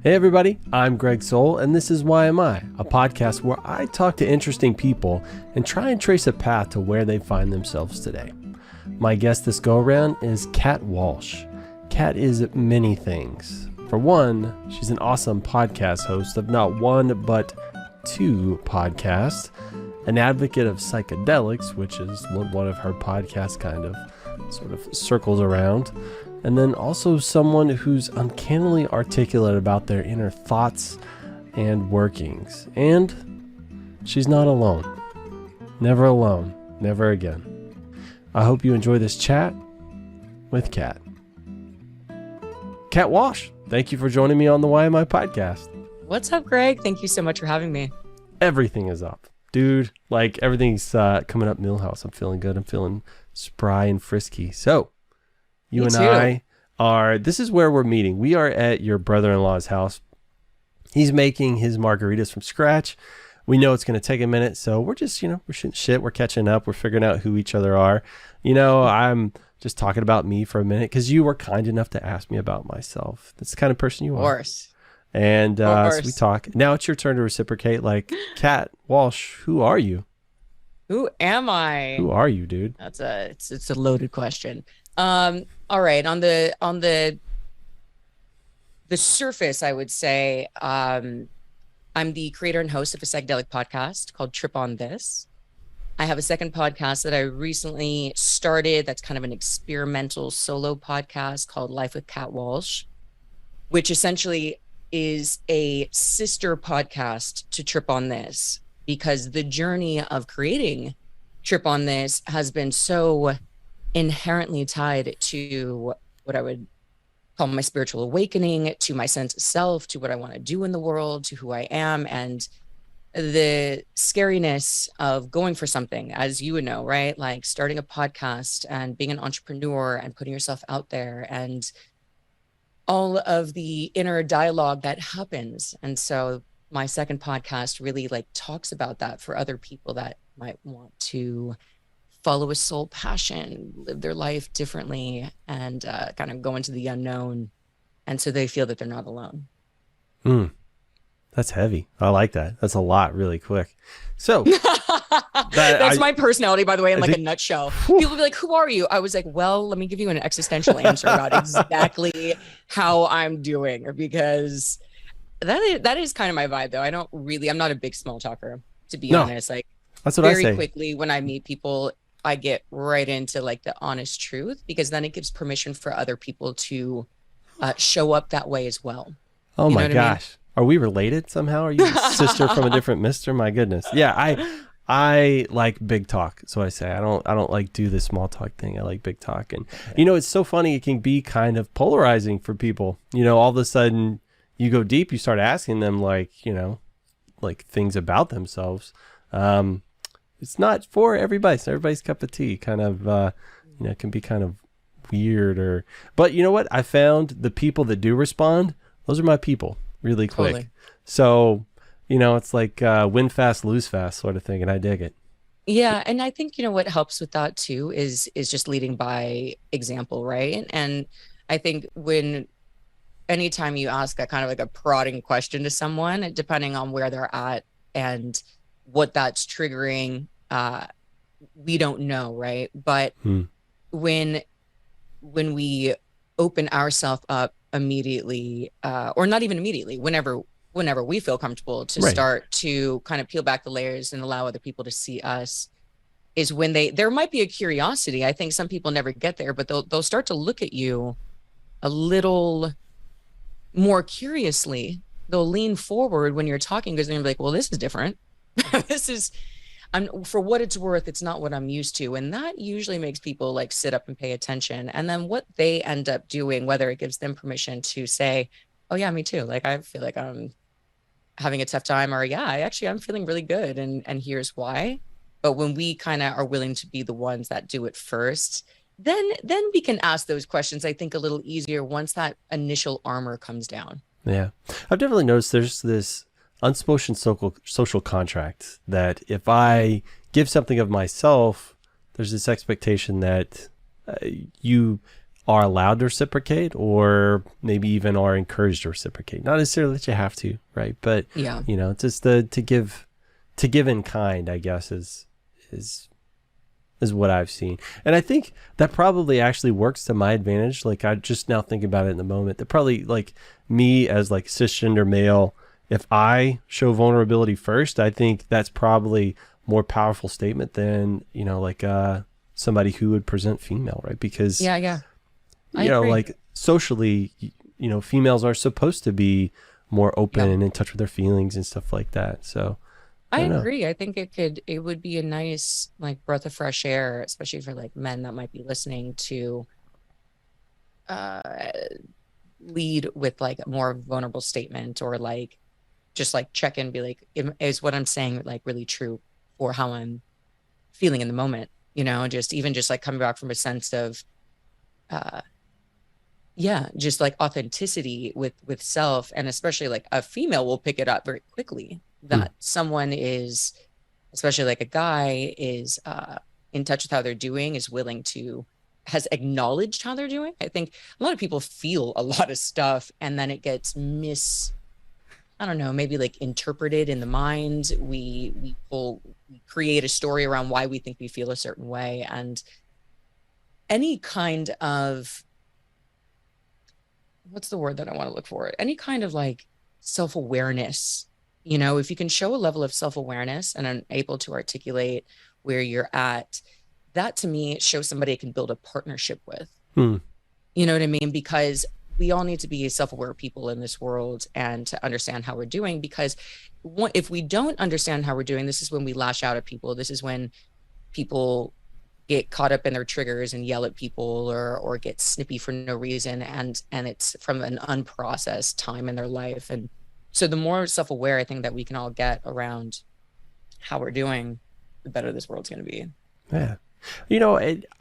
Hey everybody, I'm Greg Sowell, and this is Why Am I, a podcast where I talk to interesting people and try and trace a path to where they find themselves today. My guest this go-around is Kat Walsh. Kat is many things. For one, she's an awesome podcast host of not one but two podcasts, an advocate of psychedelics, which is what one of her podcasts kind of sort of circles around, and then also someone who's uncannily articulate about their inner thoughts and workings. And she's not alone. Never alone. Never again. I hope you enjoy this chat with Kat. Kat Walsh, thank you for joining me on the Why Am I podcast. What's up, Greg? Thank you so much for having me. Everything is up. Dude, like everything's coming up Millhouse. I'm feeling good. I'm feeling spry and frisky. So, you and I are, this is where we're meeting. We are at your brother-in-law's house. He's making his margaritas from scratch. We know it's going to take a minute, so we're just, we're shooting shit. We're catching up. We're figuring out who each other are. I'm just talking about me for a minute because you were kind enough to ask me about myself. That's the kind of person you are. Of course. And so we talk. Now it's your turn to reciprocate. Like, Kat Walsh, who are you? Who am I? Who are you, dude? It's a loaded question. All right. On the surface, I would say I'm the creator and host of a psychedelic podcast called Trip on This. I have a second podcast that I recently started that's kind of an experimental solo podcast called Life with Kat Walsh, which essentially is a sister podcast to Trip on This, because the journey of creating Trip on This has been so inherently tied to what I would call my spiritual awakening, to my sense of self, to what I want to do in the world, to who I am, and the scariness of going for something, as you would know, right? Like starting a podcast and being an entrepreneur and putting yourself out there and all of the inner dialogue that happens. And so my second podcast really talks about that for other people that might want to follow a soul passion, live their life differently, and kind of go into the unknown. And so they feel that they're not alone. That's heavy. I like that. That's a lot really quick. So that's my personality, by the way, in a nutshell. People be like, who are you? I was like, well, let me give you an existential answer about exactly how I'm doing, because that is kind of my vibe, though. I'm not a big small talker, to be honest. That's what I say. Very quickly when I meet people, I get right into the honest truth, because then it gives permission for other people to show up that way as well. Oh my gosh. Are we related somehow? Are you a sister from a different mister? My goodness. Yeah, I like big talk. So I say I don't like do the small talk thing. I like big talk. And it's so funny, it can be kind of polarizing for people. All of a sudden you go deep, you start asking them things about themselves. It's not for everybody. It's everybody's cup of tea. Kind of it can be kind of weird but you know what? I found the people that do respond, those are my people. Really quick. Totally. So, it's like win fast, lose fast sort of thing. And I dig it. Yeah. And I think, what helps with that too is just leading by example. Right. And I think anytime you ask a kind of a prodding question to someone, depending on where they're at and what that's triggering, we don't know. Right. But when we open ourselves up immediately, or not even immediately, whenever we feel comfortable to start to kind of peel back the layers and allow other people to see us, is when there might be a curiosity. I think some people never get there, but they'll start to look at you a little more curiously. They'll lean forward when you're talking, because they're gonna be like, well, this is different. For what it's worth, it's not what I'm used to. And that usually makes people sit up and pay attention. And then what they end up doing, whether it gives them permission to say, oh yeah, me too. I feel like I'm having a tough time, or I'm feeling really good. And here's why. But when we kind of are willing to be the ones that do it first, then we can ask those questions, I think, a little easier once that initial armor comes down. Yeah. I've definitely noticed there's this unspoken social contract that if I give something of myself, there's this expectation that are allowed to reciprocate, or maybe even are encouraged to reciprocate. Not necessarily that you have to, right? But Yeah. just to give in kind, I guess, is what I've seen. And I think that probably actually works to my advantage. Like, I just now think about it in the moment, that probably, like, me as like cisgender male, if I show vulnerability first, I think that's probably more powerful statement than, like somebody who would present female, right? Because Yeah. I agree. like socially, females are supposed to be more open and in touch with their feelings and stuff like that. So I don't know. agree. I think it would be a nice like breath of fresh air, especially for like men that might be listening, to lead with like a more vulnerable statement, or like just like check in, be like, is what I'm saying like really true for how I'm feeling in the moment? Just even just like coming back from a sense of just like authenticity with self. And especially like a female will pick it up very quickly that someone is, especially like a guy, is in touch with how they're doing, is willing to, has acknowledged how they're doing. I think a lot of people feel a lot of stuff and then it gets I don't know, maybe like interpreted in the mind. We create a story around why we think we feel a certain way. And any kind of, what's the word that I want to look for? Any kind of like self-awareness, if you can show a level of self-awareness and are able to articulate where you're at, that to me shows somebody I can build a partnership with. You know what I mean? Because we all need to be self-aware people in this world and to understand how we're doing, because if we don't understand how we're doing, this is when we lash out at people. This is when people get caught up in their triggers and yell at people, or get snippy for no reason. And it's from an unprocessed time in their life. And so the more self-aware I think that we can all get around how we're doing, the better this world's going to be. Yeah.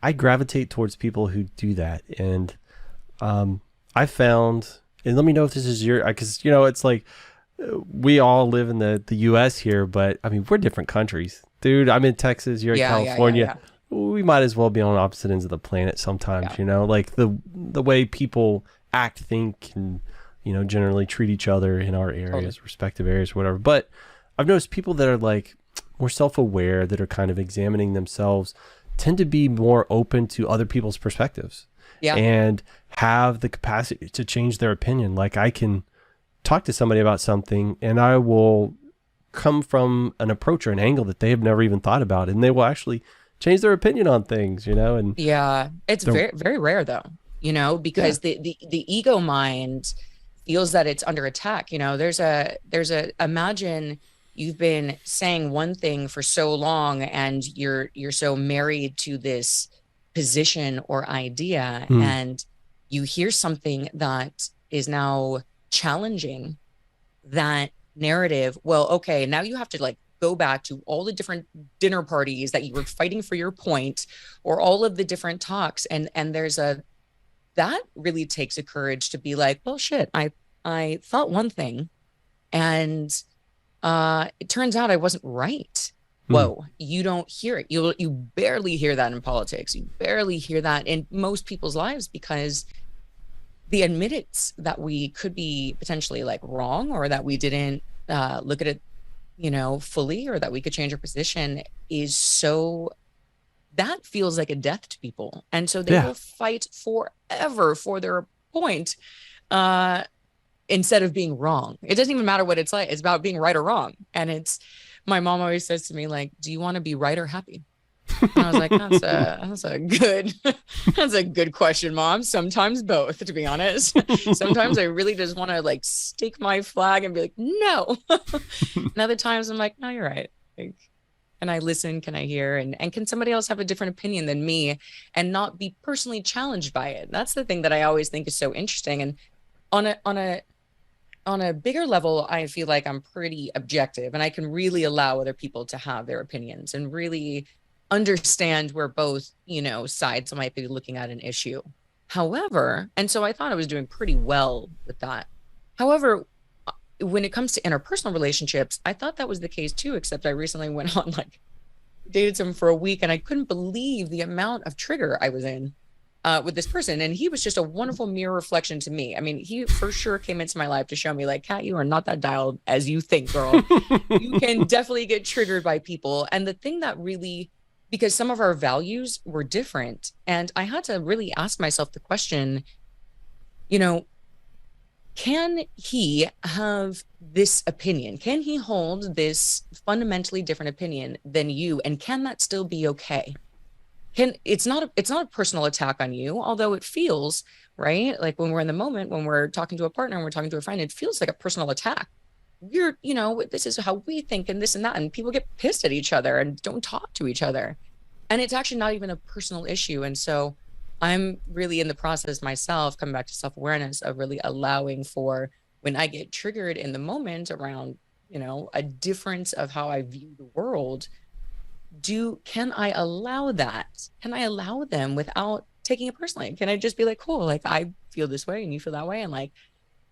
I gravitate towards people who do that. And I found, and let me know if this is your, because, it's like, we all live in the US here, but I mean, we're different countries. Dude, I'm in Texas, you're in California. Yeah. We might as well be on opposite ends of the planet sometimes, like the way people act, think, and, generally treat each other in our areas, respective areas, whatever. But I've noticed people that are like more self-aware, that are kind of examining themselves, tend to be more open to other people's perspectives and have the capacity to change their opinion. Like, I can talk to somebody about something and I will come from an approach or an angle that they have never even thought about, and they will actually change their opinion on things, and it's very, very rare though, because the ego mind feels that it's under attack. Imagine you've been saying one thing for so long and you're so married to this position or idea, and you hear something that is now challenging that narrative. Well, okay, now you have to like go back to all the different dinner parties that you were fighting for your point, or all of the different talks. And that really takes a courage to be like, well, shit, I thought one thing and it turns out I wasn't right. Whoa, you don't hear it. You barely hear that in politics. You barely hear that in most people's lives, because the admittance that we could be potentially like wrong, or that we didn't look at it, fully, or that we could change our position, is so, that feels like a death to people. And so they will fight forever for their point, instead of being wrong. It doesn't even matter what it's like. It's about being right or wrong. And my mom always says to me, like, do you want to be right or happy? And I was like, that's a good question, Mom. Sometimes both, to be honest. Sometimes I really just want to like stake my flag and be like, no. And other times I'm like, no, you're right. Like, can I listen? Can I hear? And can somebody else have a different opinion than me and not be personally challenged by it? That's the thing that I always think is so interesting. And on a bigger level, I feel like I'm pretty objective and I can really allow other people to have their opinions and really understand where both, sides might be looking at an issue. However, and so I thought I was doing pretty well with that. However, when it comes to interpersonal relationships, I thought that was the case too, except I recently went on dated someone for a week and I couldn't believe the amount of trigger I was in. with this person, and he was just a wonderful mirror reflection to me. I mean, he for sure came into my life to show me like, Kat, you are not that dialed as you think, girl. You can definitely get triggered by people. And the thing that really, because some of our values were different, and I had to really ask myself the question, you know, can he have this opinion? Can he hold this fundamentally different opinion than you? And can that still be okay? It's not a personal attack on you, although it feels, right? Like when we're in the moment, when we're talking to a partner and we're talking to a friend, it feels like a personal attack. This is how we think and this and that. And people get pissed at each other and don't talk to each other. And it's actually not even a personal issue. And so I'm really in the process myself, coming back to self-awareness, of really allowing for when I get triggered in the moment around, a difference of how I view the world. Can I allow that? Can I allow them without taking it personally? Can I just be like, cool, like I feel this way and you feel that way, and like,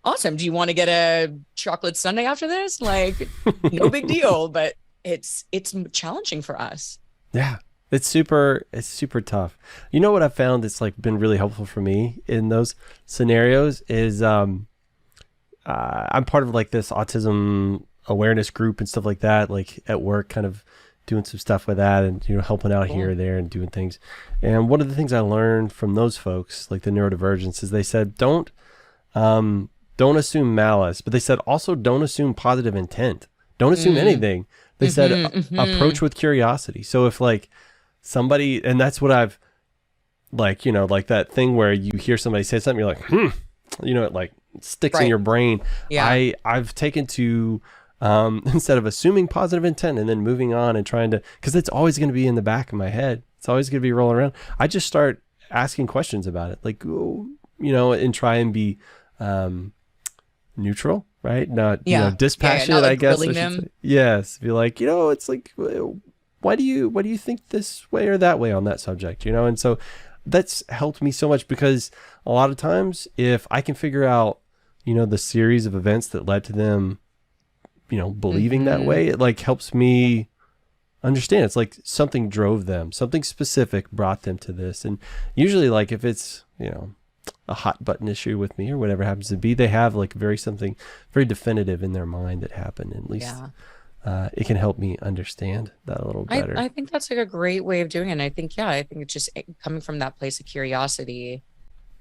awesome. Do you want to get a chocolate sundae after this? Like, no big deal, but it's challenging for us. Yeah. It's super tough. You know what I found that's like been really helpful for me in those scenarios is I'm part of like this autism awareness group and stuff like that, like at work, kind of doing some stuff with that and helping out here or there and doing things. And one of the things I learned from those folks, like the neurodivergents, is they said don't assume malice, but they said also don't assume positive intent. Don't assume anything. They said approach with curiosity. So if like somebody, and that's what I've like, like that thing where you hear somebody say something, you're like, it like sticks in your brain. Yeah. I've taken to, instead of assuming positive intent and then moving on and trying to, because it's always going to be in the back of my head. It's always going to be rolling around. I just start asking questions about it, like, and try and be neutral, right? Not, dispassionate, not like I guess. grilling them. Yes. Be like, it's like, why do you think this way or that way on that subject, And so that's helped me so much, because a lot of times if I can figure out, the series of events that led to them, believing that way, it like helps me understand. It's like something drove them, something specific brought them to this. And usually like if it's, a hot button issue with me or whatever happens to be, they have like something very definitive in their mind that happened. At least it can help me understand that a little better. I think that's like a great way of doing it. And I think it's just coming from that place of curiosity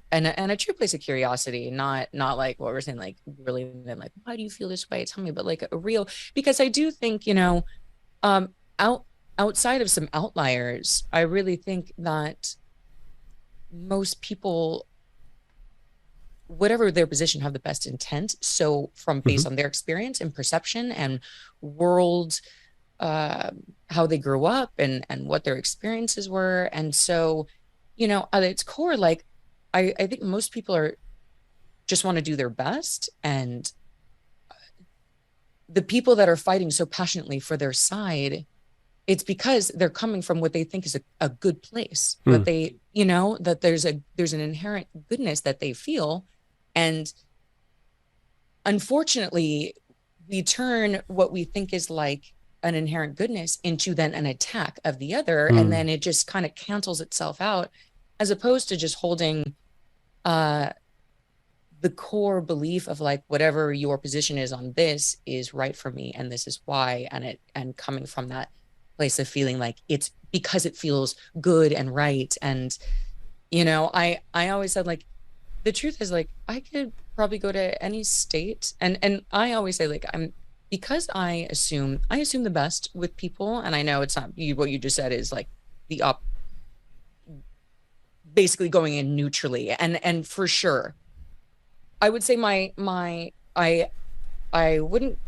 and a true place of curiosity, not like what we're saying, like really then like, why do you feel this way? Tell me, but like a real, because I do think, outside of some outliers, I really think that most people, whatever their position, have the best intent. So from based on their experience and perception and world, how they grew up and what their experiences were. And so, at its core, like, I think most people just want to do their best. And the people that are fighting so passionately for their side, it's because they're coming from what they think is a good place, but they, that there's an inherent goodness that they feel. And unfortunately, we turn what we think is like an inherent goodness into then an attack of the other. And then it just kind of cancels itself out, as opposed to just holding the core belief of like, whatever your position is on this is right for me. And this is why, and coming from that place of feeling like it's because it feels good and right. And, I always said, like, the truth is, like, I could probably go to any state, and I always say, like, because I assume the best with people, and I know it's not you, what you just said is like basically going in neutrally, and for sure, I would say I wouldn't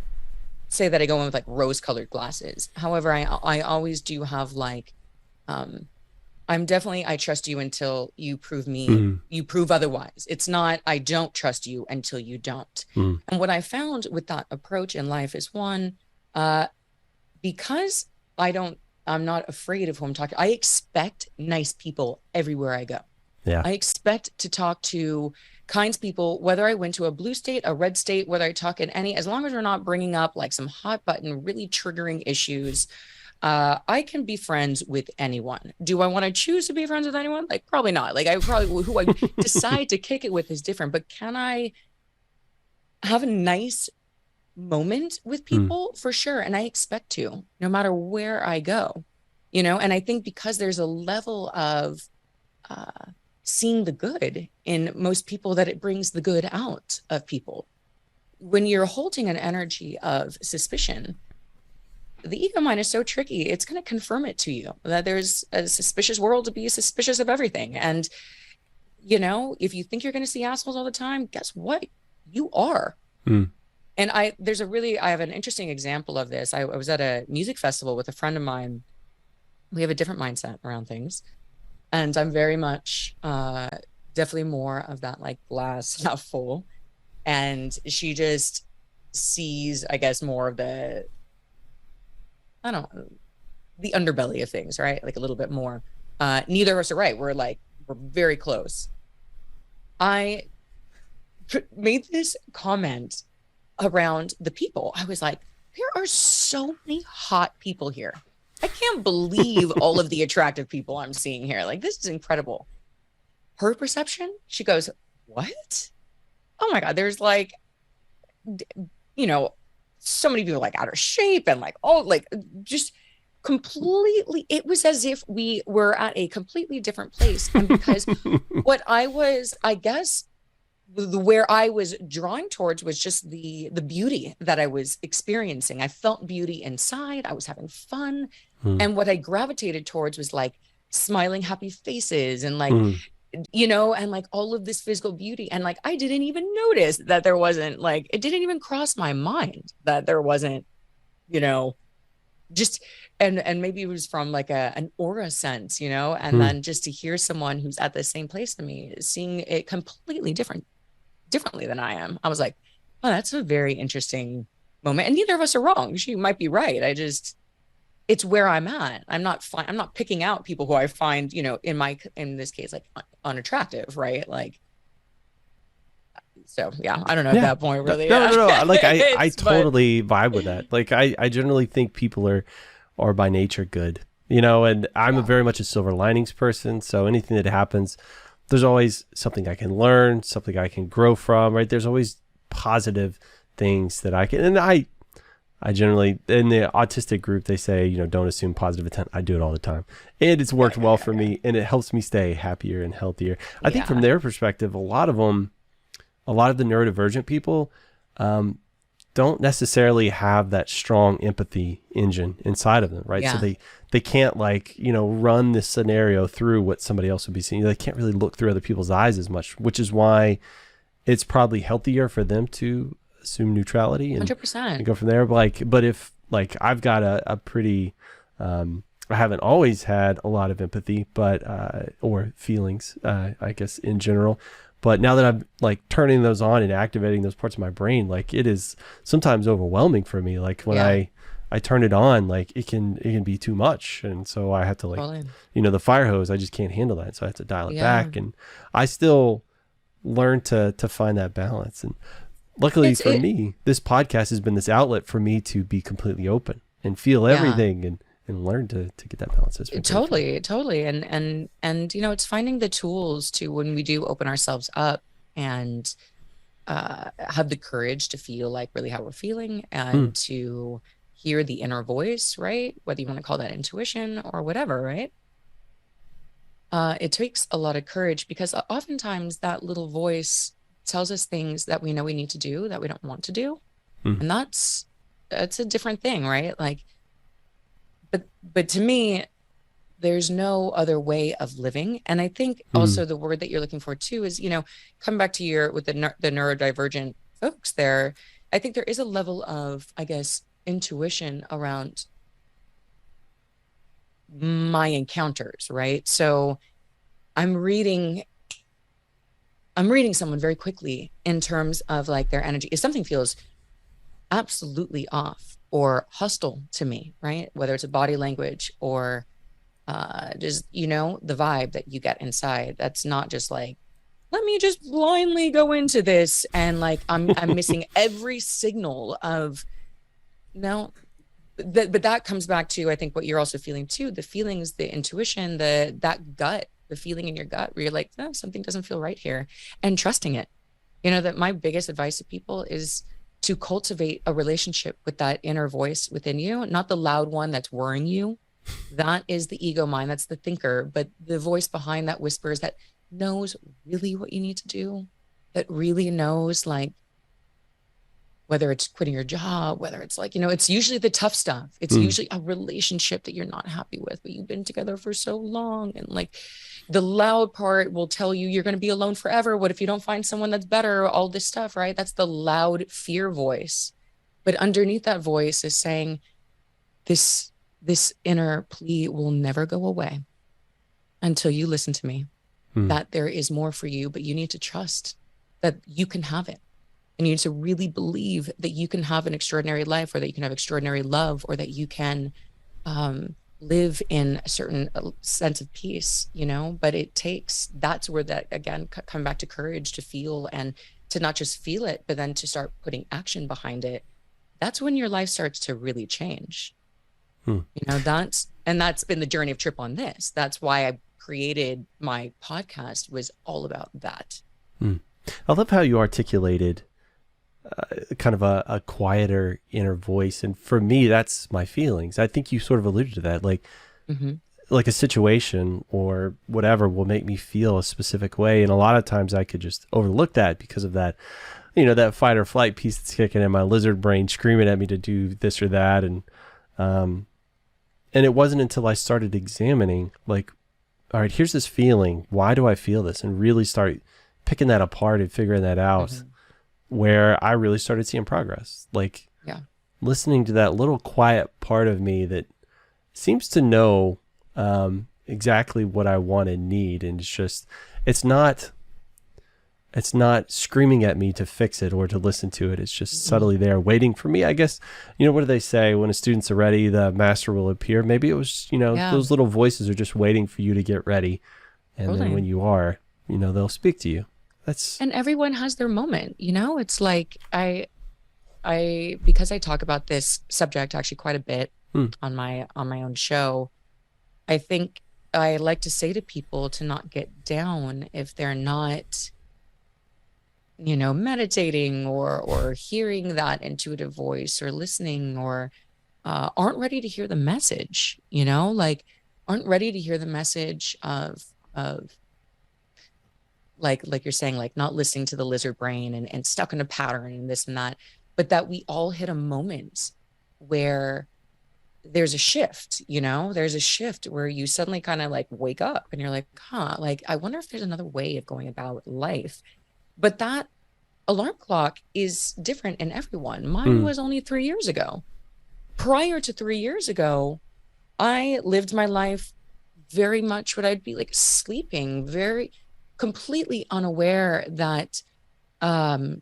say that I go in with like rose-colored glasses. However, I always do have like, I trust you until you prove otherwise. It's not, I don't trust you until you don't. And what I found with that approach in life is, one, because I'm not afraid of who I'm talking. I expect nice people everywhere I go. Yeah. I expect to talk to kind people, whether I went to a blue state, a red state, whether I talk in any, as long as we're not bringing up like some hot button, really triggering issues. I can be friends with anyone. Do I want to choose to be friends with anyone? Like, probably not. Like, I probably, who I decide to kick it with is different, but can I have a nice moment with people? For sure. And I expect to, no matter where I go, and I think because there's a level of seeing the good in most people, that it brings the good out of people. When you're holding an energy of suspicion, the ego mind is so tricky. It's going to confirm it to you that there's a suspicious world to be suspicious of everything. And, if you think you're going to see assholes all the time, guess what? You are. And I have an interesting example of this. I was at a music festival with a friend of mine. We have a different mindset around things. And I'm very much, definitely more of that, like, glass half full. And she just sees, I guess, more of the underbelly of things, right? Like, a little bit more. Neither of us are right. We're very close. I made this comment around the people. I was like, there are so many hot people here. I can't believe all of the attractive people I'm seeing here. Like, this is incredible. Her perception, she goes, what? Oh my God, there's so many people out of shape and just completely, it was as if we were at a completely different place. And because what I was, I guess, where I was drawing towards was just the beauty that I was experiencing. I felt beauty inside. I was having fun. And what I gravitated towards was smiling, happy faces and and all of this physical beauty. And I didn't even notice that there wasn't it didn't even cross my mind that there wasn't, just, and maybe it was from an aura sense, and then just to hear someone who's at the same place to me, seeing it completely differently than I am. I was like, oh, that's a very interesting moment. And neither of us are wrong. She might be right. It's where I'm at. I'm not picking out people who I find, in this case, unattractive, right? So yeah, I don't know at that point really. No. I totally vibe with that. I generally think people are by nature good, and I'm very much a silver linings person. So anything that happens, there's always something I can learn, something I can grow from, right? There's always positive things that I can, and I generally, in the autistic group, they say, don't assume positive intent. I do it all the time. And it's worked well for me, and it helps me stay happier and healthier. I think from their perspective, a lot of the neurodivergent people don't necessarily have that strong empathy engine inside of them, right? Yeah. So they can't run this scenario through what somebody else would be seeing. They can't really look through other people's eyes as much, which is why it's probably healthier for them to assume neutrality and 100%. And go from there. But if I've got a pretty, I haven't always had a lot of empathy, but or feelings, I guess in general. But now that I'm turning those on and activating those parts of my brain, it is sometimes overwhelming for me. When I turn it on, it can be too much, and so I have to Totally. The fire hose. I just can't handle that, so I have to dial it back. And I still learn to find that balance. And luckily for me, this podcast has been this outlet for me to be completely open and feel everything and learn to get that balance. Totally. And it's finding the tools to, when we do open ourselves up and have the courage to feel really how we're feeling and to hear the inner voice, right? Whether you want to call that intuition or whatever, right? It takes a lot of courage, because oftentimes that little voice tells us things that we know we need to do that we don't want to do. And that's a different thing, right? But to me, there's no other way of living. And I think also the word that you're looking for too is, come back to with the neurodivergent folks there. I think there is a level of, I guess, intuition around my encounters, right? So I'm reading someone very quickly in terms of their energy. If something feels absolutely off or hostile to me, right? Whether it's a body language or just, the vibe that you get inside, that's not just let me just blindly go into this. And I'm missing every signal of, no, but that comes back to, I think, what you're also feeling too, the feelings, the intuition, that gut, the feeling in your gut where you're like, no, something doesn't feel right here, and trusting it. That my biggest advice to people is to cultivate a relationship with that inner voice within you, not the loud one that's worrying you. That is the ego mind, that's the thinker, but the voice behind that whispers, that knows really what you need to do, that really knows, like, whether it's quitting your job, whether it's like, it's usually the tough stuff. It's usually a relationship that you're not happy with, but you've been together for so long. And like the loud part will tell you you're going to be alone forever. What if you don't find someone that's better? All this stuff, right? That's the loud fear voice. But underneath that voice is saying, this inner plea will never go away until you listen to me, that there is more for you, but you need to trust that you can have it. And you need to really believe that you can have an extraordinary life, or that you can have extraordinary love, or that you can live in a certain sense of peace, but that's where that, again, come back to courage to feel, and to not just feel it, but then to start putting action behind it. That's when your life starts to really change. That's been the journey of Trip on This. That's why I created my podcast, was all about that. I love how you articulated kind of a quieter inner voice. And for me, that's my feelings. I think you sort of alluded to that, like, like a situation or whatever will make me feel a specific way. And a lot of times I could just overlook that because of that, that fight or flight piece that's kicking in, my lizard brain screaming at me to do this or that. And it wasn't until I started examining, like, all right, here's this feeling. Why do I feel this? And really start picking that apart and figuring that out, where I really started seeing progress. Like, listening to that little quiet part of me that seems to know exactly what I want and need. And it's not screaming at me to fix it or to listen to it. It's just subtly there waiting for me. I guess, what do they say? When a student's ready, the master will appear. Maybe it was, those little voices are just waiting for you to get ready. And then when you are, they'll speak to you. And everyone has their moment, it's like, because I talk about this subject actually quite a bit on my own show, I think I like to say to people to not get down if they're not, meditating or hearing that intuitive voice, or listening, or aren't ready to hear the message, like aren't ready to hear the message of like you're saying, like not listening to the lizard brain and stuck in a pattern and this and that, but that we all hit a moment where there's a shift, there's a shift where you suddenly kind of like wake up and you're like, like, I wonder if there's another way of going about life. But that alarm clock is different in everyone. Mine was only 3 years ago. Prior to 3 years ago, I lived my life very much what I'd be like sleeping, very completely unaware that I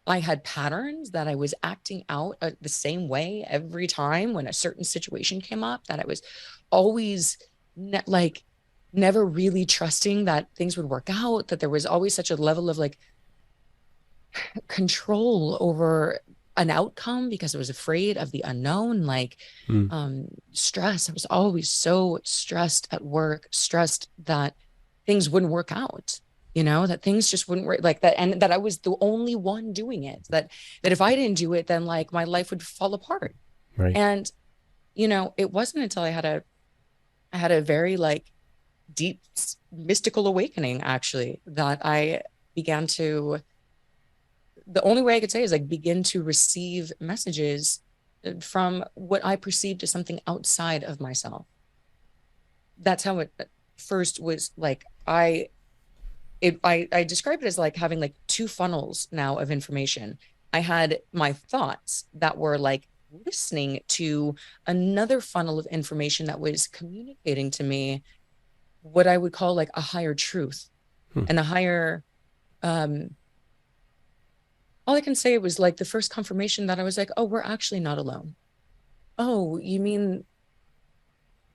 had patterns, that I was acting out the same way every time when a certain situation came up, that I was always never really trusting that things would work out, that there was always such a level of like control over an outcome because I was afraid of the unknown, like stress. I was always so stressed at work, stressed that things wouldn't work out, that things just wouldn't work like that. And that I was the only one doing it, that if I didn't do it, then like my life would fall apart. Right. And, it wasn't until I had a very like deep mystical awakening, actually, that I began to, the only way I could say is like begin to receive messages from what I perceived as something outside of myself. That's how it first was. Like I describe it as like having like two funnels now of information. I had my thoughts that were like listening to another funnel of information that was communicating to me what I would call like a higher truth and a higher, all I can say was like the first confirmation that I was like, oh, we're actually not alone. Oh, you mean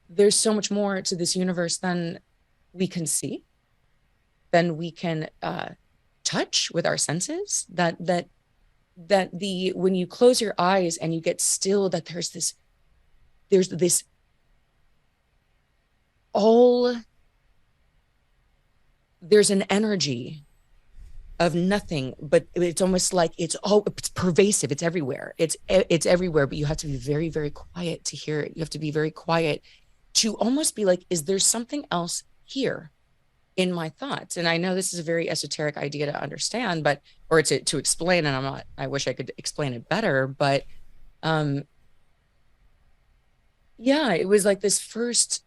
there's so much more to this universe than we can see, than we can touch with our senses, that when you close your eyes and you get still, that there's this there's this all, there's an energy of nothing, but it's almost like it's pervasive. It's everywhere. It's everywhere, but you have to be very, very quiet to hear it. You have to be very quiet to almost be like, is there something else here in my thoughts? And I know this is a very esoteric idea to understand, but, or to explain, and I wish I could explain it better, but, yeah, it was like this first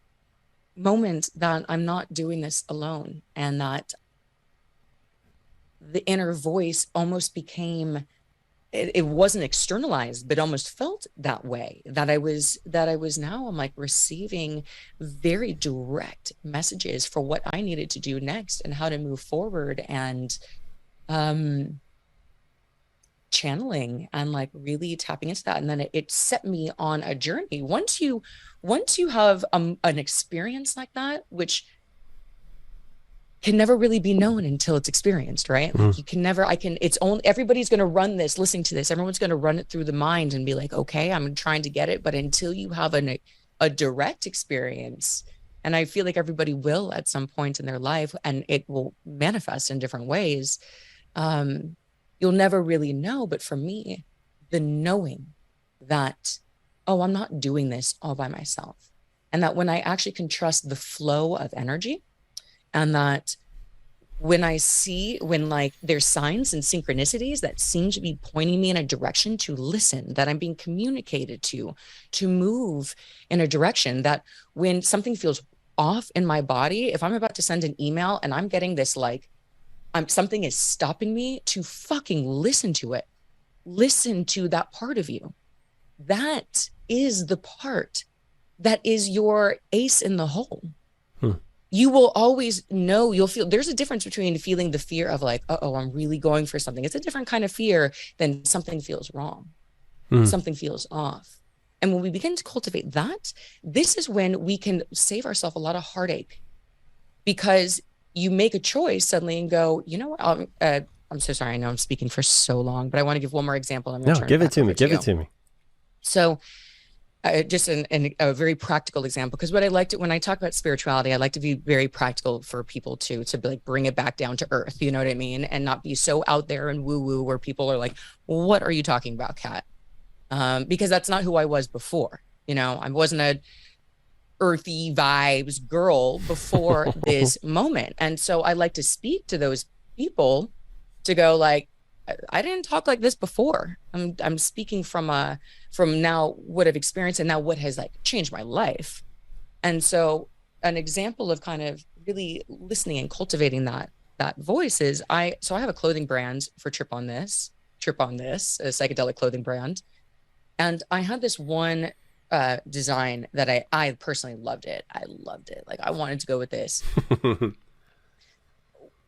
moment that I'm not doing this alone, and that the inner voice almost became, it wasn't externalized, but almost felt that way, that I was now, I'm like receiving very direct messages for what I needed to do next and how to move forward, and channeling and like really tapping into that. And then it set me on a journey. Once you have an experience like that, which can never really be known until it's experienced, right? Like you can never, it's only, everybody's going to run this, listening to this, everyone's going to run it through the mind and be like, okay, I'm trying to get it. But until you have a direct experience, and I feel like everybody will at some point in their life, and it will manifest in different ways, you'll never really know. But for me, the knowing that, oh, I'm not doing this all by myself. And that when I actually can trust the flow of energy, and that when like there's signs and synchronicities that seem to be pointing me in a direction to listen, that I'm being communicated to move in a direction, that when something feels off in my body, if I'm about to send an email and I'm getting this like, something is stopping me, to fucking listen to it. Listen to that part of you. That is the part that is your ace in the hole. You will always know, you'll feel, there's a difference between feeling the fear of like, uh-oh, I'm really going for something. It's a different kind of fear than something feels wrong. Something feels off. And when we begin to cultivate that, this is when we can save ourselves a lot of heartache, because you make a choice suddenly and go, you know what, I'm so sorry, I know I'm speaking for so long, but I want to give one more example. No, give it to me. Give it to me. So just a very practical example, because what I like to, when I talk about spirituality, I like to be very practical for people to like bring it back down to earth, you know what I mean? And not be so out there and woo woo where people are like, what are you talking about, Kat? Because that's not who I was before. You know, I wasn't a earthy vibes girl before this moment. And so I like to speak to those people to go like, I didn't talk like this before. I'm speaking from now what I've experienced and now what has like changed my life. And so an example of kind of really listening and cultivating that voice is I have a clothing brand for Trip on This, a psychedelic clothing brand. And I had this one design that I personally loved it. I loved it. Like I wanted to go with this.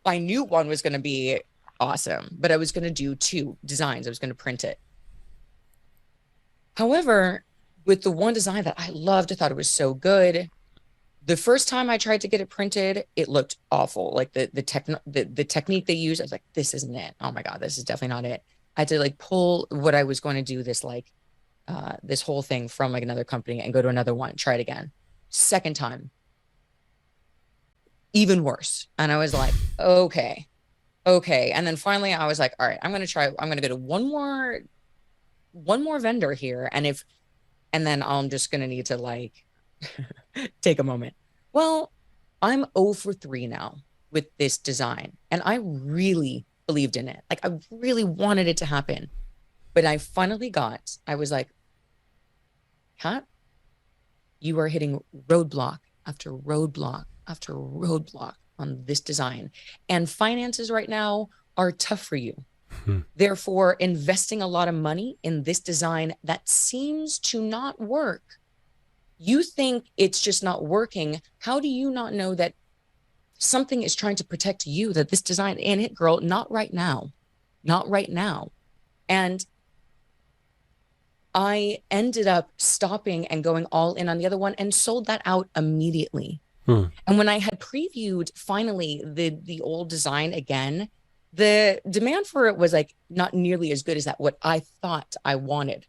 I knew one was going to be awesome, but I was going to do 2 designs. I was going to print it. However, with the one design that I loved, I thought it was so good. The first time I tried to get it printed, it looked awful. Like the technique they used, I was like, this isn't it. Oh my God, this is definitely not it. I had to like pull what I was going to do, this like this whole thing from like another company and go to another one, try it again. Second time, even worse. And I was like, okay. And then finally I was like, all right, I'm going to go to one more vendor here. And then I'm just going to need to like take a moment. Well, I'm 0 for 3 now with this design. And I really believed in it. Like I really wanted it to happen. But I was like, Kat, you are hitting roadblock after roadblock after roadblock on this design. And finances right now are tough for you. Therefore, investing a lot of money in this design that seems to not work. You think it's just not working. How do you not know that something is trying to protect you, that this design ain't it, girl? Not right now. Not right now. And I ended up stopping and going all in on the other one and sold that out immediately. And when I had previewed finally the old design again, the demand for it was like not nearly as good as what I thought I wanted.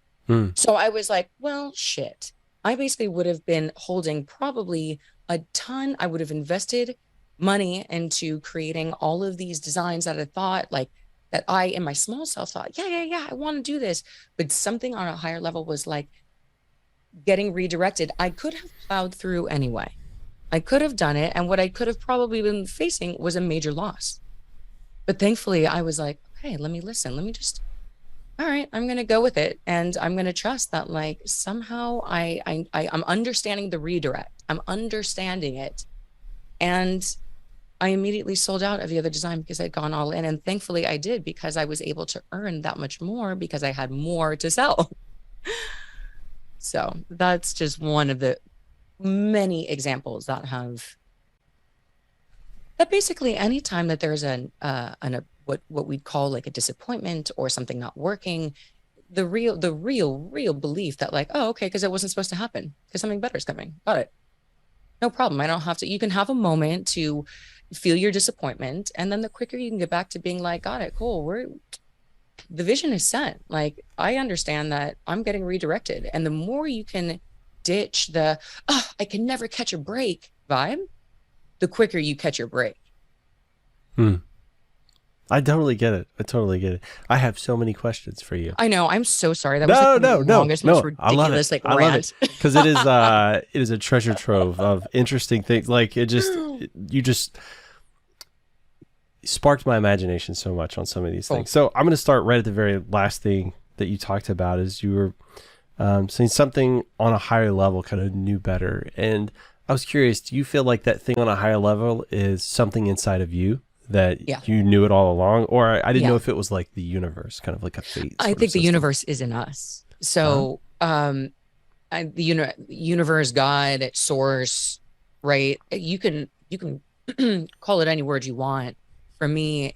So I was like, well, shit, I basically would have been holding probably a ton. I would have invested money into creating all of these designs that I thought like that I in my small self thought, yeah, I want to do this. But something on a higher level was like getting redirected. I could have plowed through anyway. I could have done it. And what I could have probably been facing was a major loss. But thankfully I was like, okay, let me listen. Let me just, all right, I'm going to go with it. And I'm going to trust that like somehow I'm understanding the redirect. I'm understanding it. And I immediately sold out of the other design because I'd gone all in. And thankfully I did, because I was able to earn that much more because I had more to sell. So that's just one of the many examples that have that basically anytime that there's what we'd call like a disappointment or something not working, the real belief that like, oh, okay, because it wasn't supposed to happen because something better is coming. Got it. No problem. I don't have to. You can have a moment to feel your disappointment, and then the quicker you can get back to being like, got it, cool. The vision is set. Like, I understand that I'm getting redirected, and the more you can ditch the I can never catch a break vibe, the quicker you catch your break. I totally get it. I have so many questions for you. I know. I'm so sorry. That was like the longest, most ridiculous like rant. Because it is a treasure trove of interesting things. Like you just sparked my imagination so much on some of these things. So I'm going to start right at the very last thing that you talked about is you were saying something on a higher level kind of knew better. And I was curious, do you feel like that thing on a higher level is something inside of you that you knew it all along? Or I didn't know if it was like the universe, kind of like a fate. I think the universe is in us. So the universe, God, source, right? You can call it any word you want. For me,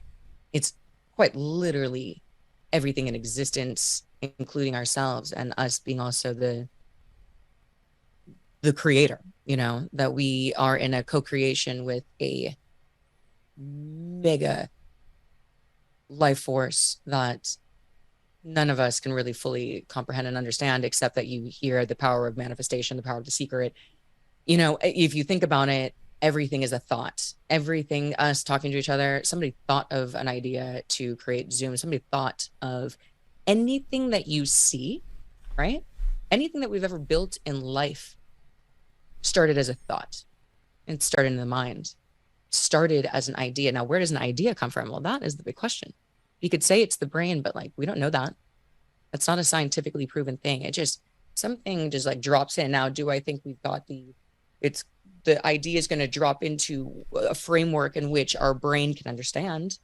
it's quite literally everything in existence, including ourselves, and us being also the creator, that we are in a co-creation with a mega life force that none of us can really fully comprehend and understand, except that you hear the power of manifestation, the power of the secret. If you think about it, everything is a thought. Everything, us talking to each other, somebody thought of an idea to create Zoom. Somebody thought of anything that you see, right? Anything that we've ever built in life started as a thought. It started in the mind, started as an idea. Now, where does an idea come from? Well, that is the big question. You could say it's the brain, but like, we don't know that. That's not a scientifically proven thing. It just, something just like drops in. Now, do I think we've got the idea is going to drop into a framework in which our brain can understand,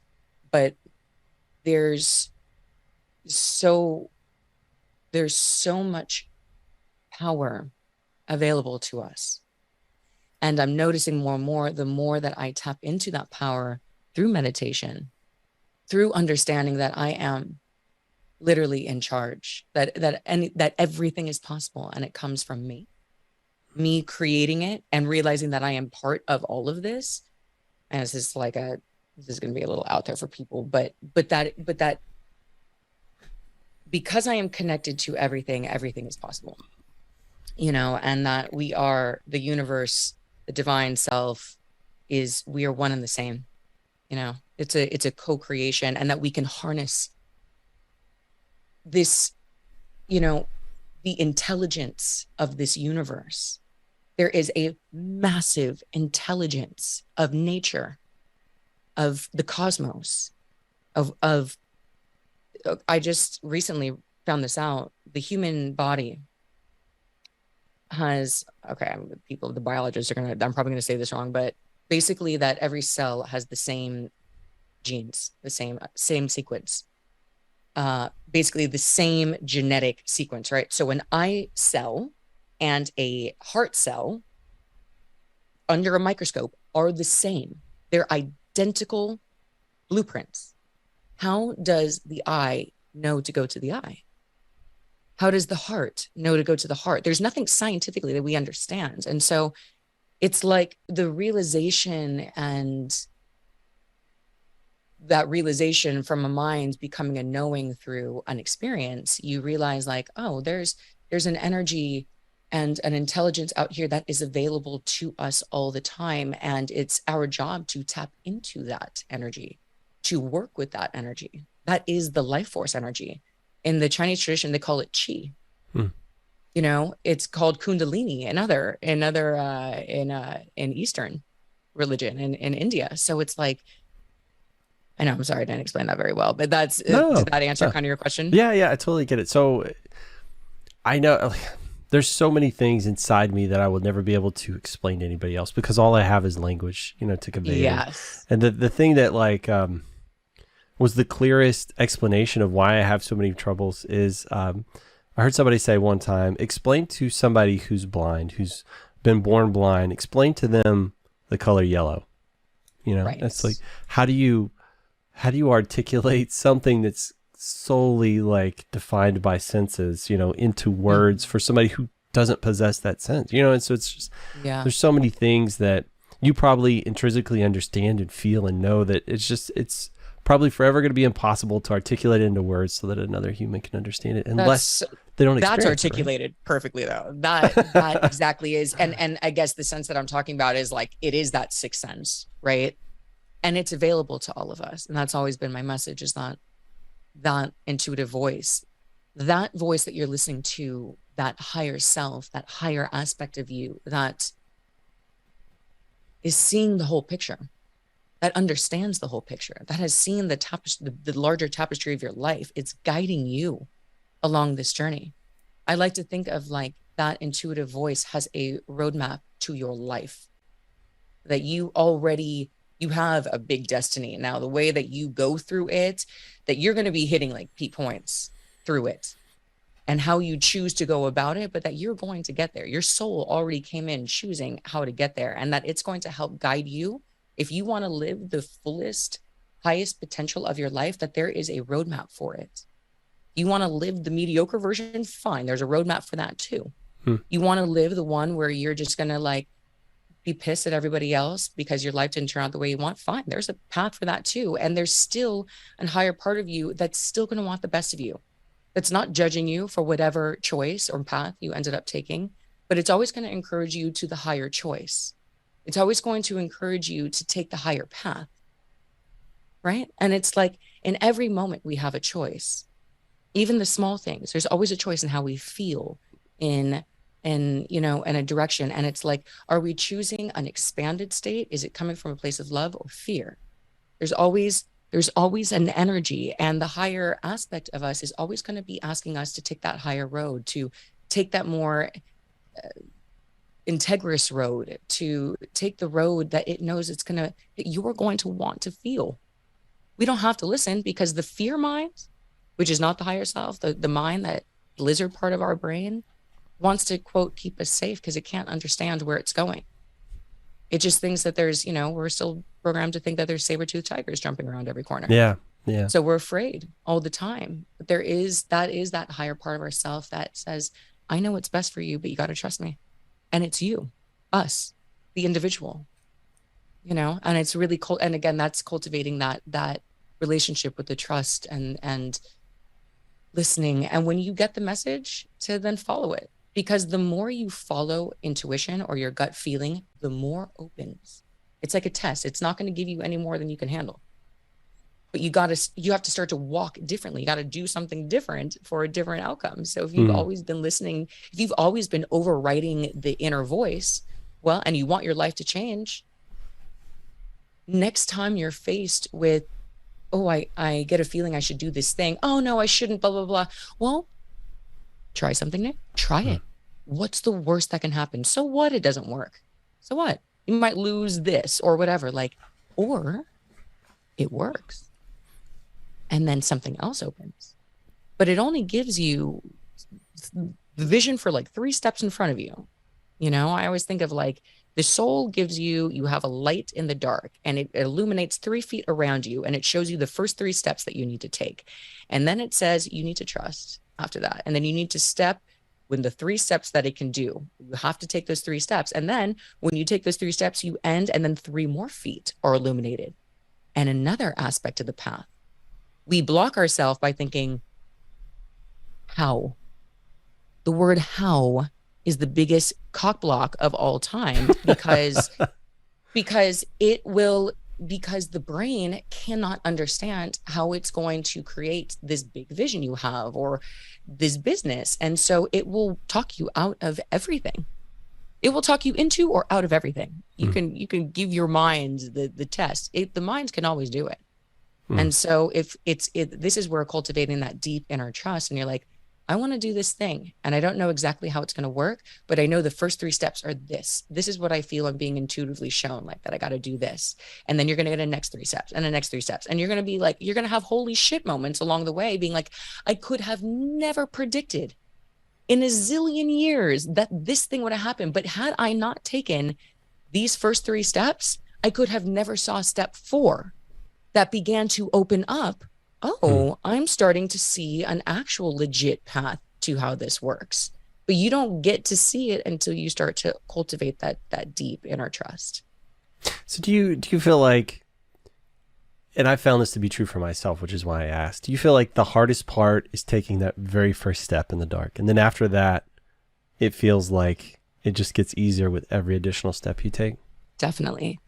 but there's so much power available to us. And I'm noticing more and more, the more that I tap into that power through meditation, through understanding that I am literally in charge, that everything is possible, and it comes from me creating it and realizing that I am part of all of this. And this is going to be a little out there for people, but that because I am connected to everything is possible, and that we are the universe, the divine self we are one and the same, it's a co-creation, and that we can harness this, the intelligence of this universe. There is a massive intelligence of nature, of the cosmos, of I just recently found this out. The human body has, the biologists I'm probably going to say this wrong, but basically that every cell has the same genes, the same sequence, basically the same genetic sequence, right? So an eye cell and a heart cell under a microscope are the same. They're identical blueprints. How does the eye know to go to the eye? How does the heart know to go to the heart? There's nothing scientifically that we understand. And so it's like the realization, and that realization from a mind becoming a knowing through an experience, you realize like, oh, there's an energy and an intelligence out here that is available to us all the time. And it's our job to tap into that energy, to work with that energy. That is the life force energy. In the Chinese tradition, they call it qi. You know, it's called kundalini in Eastern religion in India. So it's like, I know, I'm sorry, I didn't explain that very well, but that's, did that answer kind of your question? Yeah, I totally get it. So I know there's so many things inside me that I will never be able to explain to anybody else, because all I have is language, you know, to convey. Yes. And the thing that like was the clearest explanation of why I have so many troubles is I heard somebody say one time, explain to somebody who's blind, who's been born blind, explain to them the color yellow. You know, Right. It's like, how do you articulate something that's solely like defined by senses, you know, into words for somebody who doesn't possess that sense, you know? And so it's just, there's so many things that you probably intrinsically understand and feel and know that it's probably forever going to be impossible to articulate it into words so that another human can understand it, unless they don't experience that's articulated perfectly though. That exactly is. And I guess the sense that I'm talking about is like, it is that sixth sense, right? And it's available to all of us. And that's always been my message, is that intuitive voice, that voice that you're listening to, that higher self, that higher aspect of you that is seeing the whole picture, that understands the whole picture, that has seen the larger tapestry of your life. It's guiding you along this journey. I like to think of like that intuitive voice has a roadmap to your life, that you have a big destiny. Now, the way that you go through it, that you're going to be hitting like peak points through it, and how you choose to go about it, but that you're going to get there. Your soul already came in choosing how to get there, and that it's going to help guide you. If you want to live the fullest, highest potential of your life, that there is a roadmap for it. You want to live the mediocre version? Fine. There's a roadmap for that too. You want to live the one where you're just going to like be pissed at everybody else because your life didn't turn out the way you want? Fine. There's a path for that too. And there's still a higher part of you that's still going to want the best of you. That's not judging you for whatever choice or path you ended up taking, but it's always going to encourage you to the higher choice. It's always going to encourage you to take the higher path, right? And it's like in every moment we have a choice, even the small things. There's always a choice in how we feel in a direction. And it's like, are we choosing an expanded state? Is it coming from a place of love or fear? There's always an energy, and the higher aspect of us is always going to be asking us to take that higher road, to take that more integrous road, to take the road that it knows that you're going to want to feel. We don't have to listen, because the fear mind, which is not the higher self, the mind, that lizard part of our brain, wants to, quote, keep us safe because it can't understand where it's going. It just thinks that there's, we're still programmed to think that there's saber-toothed tigers jumping around every corner. Yeah. So we're afraid all the time. But that is that higher part of ourself that says, I know what's best for you, but you got to trust me. And it's you, us, the individual, and it's really cool. And again, that's cultivating that relationship with the trust and listening. And when you get the message, to then follow it. Because the more you follow intuition or your gut feeling, the more opens. It's like a test. It's not going to give you any more than you can handle. But you have to start to walk differently. You got to do something different for a different outcome. So if you've always been listening, if you've always been overriding the inner voice, and you want your life to change, next time you're faced with, I get a feeling I should do this thing. Oh no, I shouldn't, blah, blah, blah. Well, try something new. Try it. What's the worst that can happen? So what? It doesn't work. So what? You might lose this or whatever, or it works. And then something else opens. But it only gives you the vision for 3 steps in front of you. I always think of the soul gives you have a light in the dark, and it illuminates 3 feet around you, and it shows you the first 3 steps that you need to take. And then it says you need to trust after that. And then you need to step when the 3 steps that it can do. You have to take those 3 steps. And then when you take those 3 steps, you end, and then 3 more feet are illuminated. And another aspect of the path, we block ourselves by thinking, how? The word how is the biggest cock block of all time because the brain cannot understand how it's going to create this big vision you have or this business. And so it will talk you out of everything. It will talk you into or out of everything. You can give your mind the test. The minds can always do it. And so if this is where cultivating that deep inner trust, and you're like, I want to do this thing and I don't know exactly how it's going to work, but I know the first 3 steps are this. This is what I feel I'm being intuitively shown, like that I got to do this. And then you're going to get the next 3 steps and the next 3 steps. And you're going to be like, you're going to have holy shit moments along the way being like, I could have never predicted in a zillion years that this thing would have happened. But had I not taken these first 3 steps, I could have never saw step 4 that began to open up. Oh, I'm starting to see an actual legit path to how this works. But you don't get to see it until you start to cultivate that deep inner trust. So do you feel like, and I found this to be true for myself, which is why I asked, do you feel like the hardest part is taking that very first step in the dark? And then after that, it feels like it just gets easier with every additional step you take? Definitely.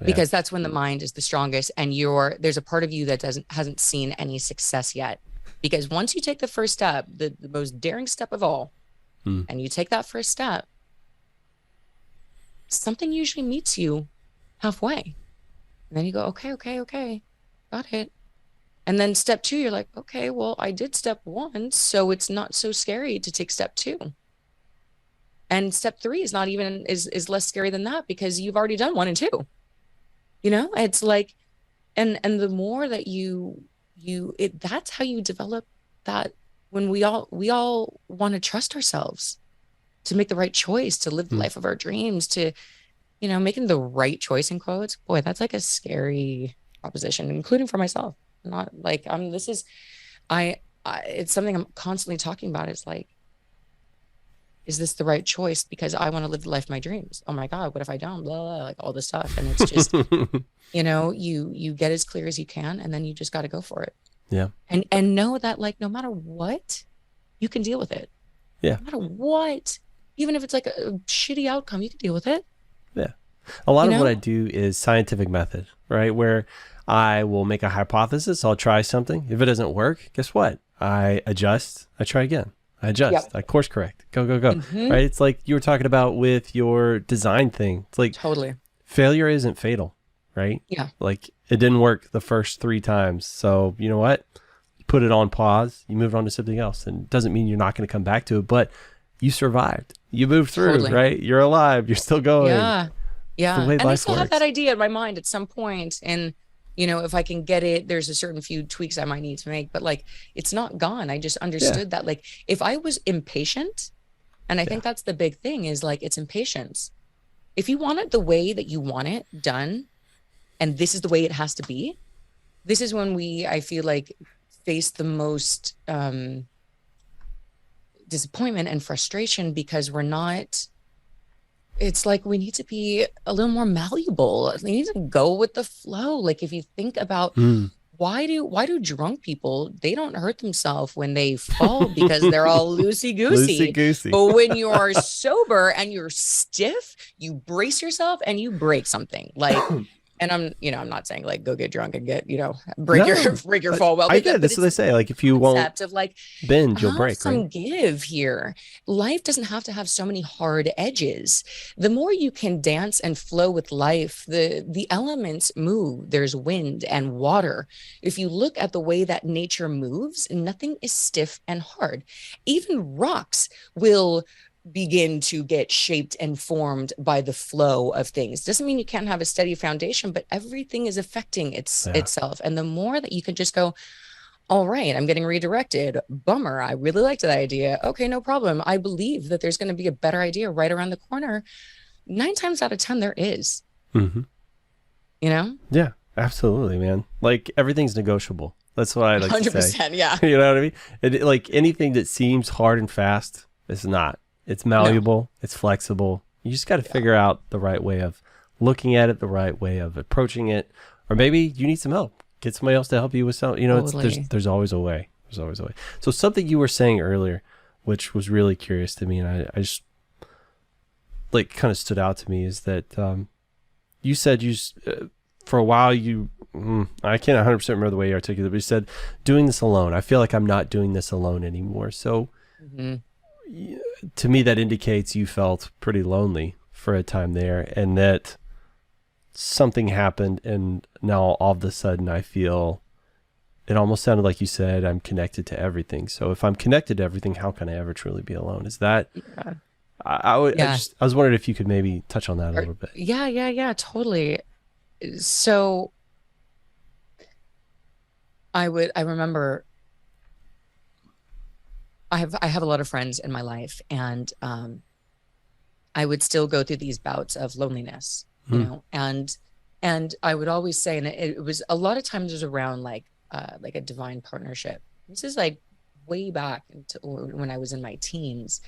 Because that's when the mind is the strongest, and there's a part of you that hasn't seen any success yet. Because once you take the first step, the most daring step of all, and you take that first step, something usually meets you halfway. And then you go, okay, got it. And then step 2, you're like, okay, well, I did step 1, so it's not so scary to take step 2. And step 3 is not even is less scary than that, because you've already done 1 and 2. You know, it's like, and the more that that's how you develop that, when we all want to trust ourselves to make the right choice, to live the life of our dreams, to, making the right choice in quotes. Boy, that's like a scary proposition, including for myself. Not like, it's something I'm constantly talking about. It's like, is this the right choice? Because I want to live the life of my dreams. Oh my God, what if I don't? Blah, blah, like all this stuff. And it's just, you get as clear as you can, and then you just got to go for it. Yeah. And know that, like, no matter what, you can deal with it. Yeah. No matter what, even if it's like a shitty outcome, you can deal with it. Yeah. A lot of what I do is scientific method, right? Where I will make a hypothesis. I'll try something. If it doesn't work, guess what? I adjust. I try again. I adjust. I course correct. Go. Right? It's like you were talking about with your design thing. It's like totally failure isn't fatal, right? Yeah. Like it didn't work the first 3 times. So you know what? You put it on pause. You move on to something else. And it doesn't mean you're not going to come back to it, but you survived. You moved through, right? You're alive. You're still going. Yeah. Yeah. The way and life I still works. have that idea in my mind at some point. And if I can get it, there's a certain few tweaks I might need to make, but like, it's not gone. I just understood that, like, if I was impatient, and I think that's the big thing, is like, it's impatience. If you want it the way that you want it done, and this is the way it has to be, this is when I feel like, face the most disappointment and frustration, because it's like we need to be a little more malleable. We need to go with the flow. Like, if you think about why do drunk people, they don't hurt themselves when they fall because they're all loosey-goosey. But when you are sober and you're stiff, you brace yourself and you break something. Like, and I'm not saying like go get drunk and get, break your fall well. I get it. That's what they say. Like, if you won't of like bend, you'll break. Some right? give here. Life doesn't have to have so many hard edges. The more you can dance and flow with life, the elements move. There's wind and water. If you look at the way that nature moves, nothing is stiff and hard. Even rocks will begin to get shaped and formed by the flow of things. Doesn't mean you can't have a steady foundation, but everything is affecting itself. And the more that you can just go, all right, I'm getting redirected. Bummer. I really liked that idea. Okay, no problem. I believe that there's going to be a better idea right around the corner. 9 times out of 10, there is. Yeah, absolutely, man. Like, everything's negotiable. That's what I like 100%, to say. 100%, yeah. You know what I mean? Like, anything that seems hard and fast, it's not. It's malleable. It's flexible. You just got to figure out the right way of looking at it, the right way of approaching it. Or maybe you need some help. Get somebody else to help you with something. There's always a way. There's always a way. So something you were saying earlier, which was really curious to me, and I just like kind of stood out to me is that you said for a while I can't 100% remember the way you articulated it, but you said doing this alone. I feel like I'm not doing this alone anymore. So to me, that indicates you felt pretty lonely for a time there, and that something happened, and now all of a sudden I feel, it almost sounded like you said, I'm connected to everything. So if I'm connected to everything, how can I ever truly be alone? Is that, I was wondering if you could maybe touch on that a little bit. Yeah, totally. So I remember I have a lot of friends in my life, and I would still go through these bouts of loneliness, you know, and I would always say, and it was a lot of times it was around like a divine partnership. This is like way back into when I was in my teens,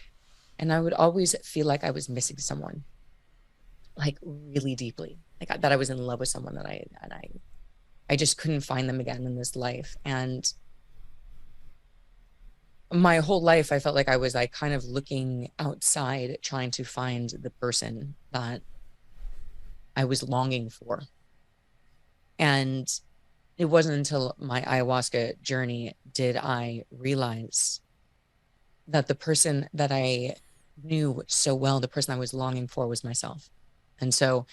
and I would always feel like I was missing someone, like really deeply, like that I was in love with someone that I just couldn't find them again in this life. And my whole life, I felt like I was like kind of looking outside, trying to find the person that I was longing for. And it wasn't until my ayahuasca journey did I realize that the person that I knew so well, the person I was longing for, was myself. And so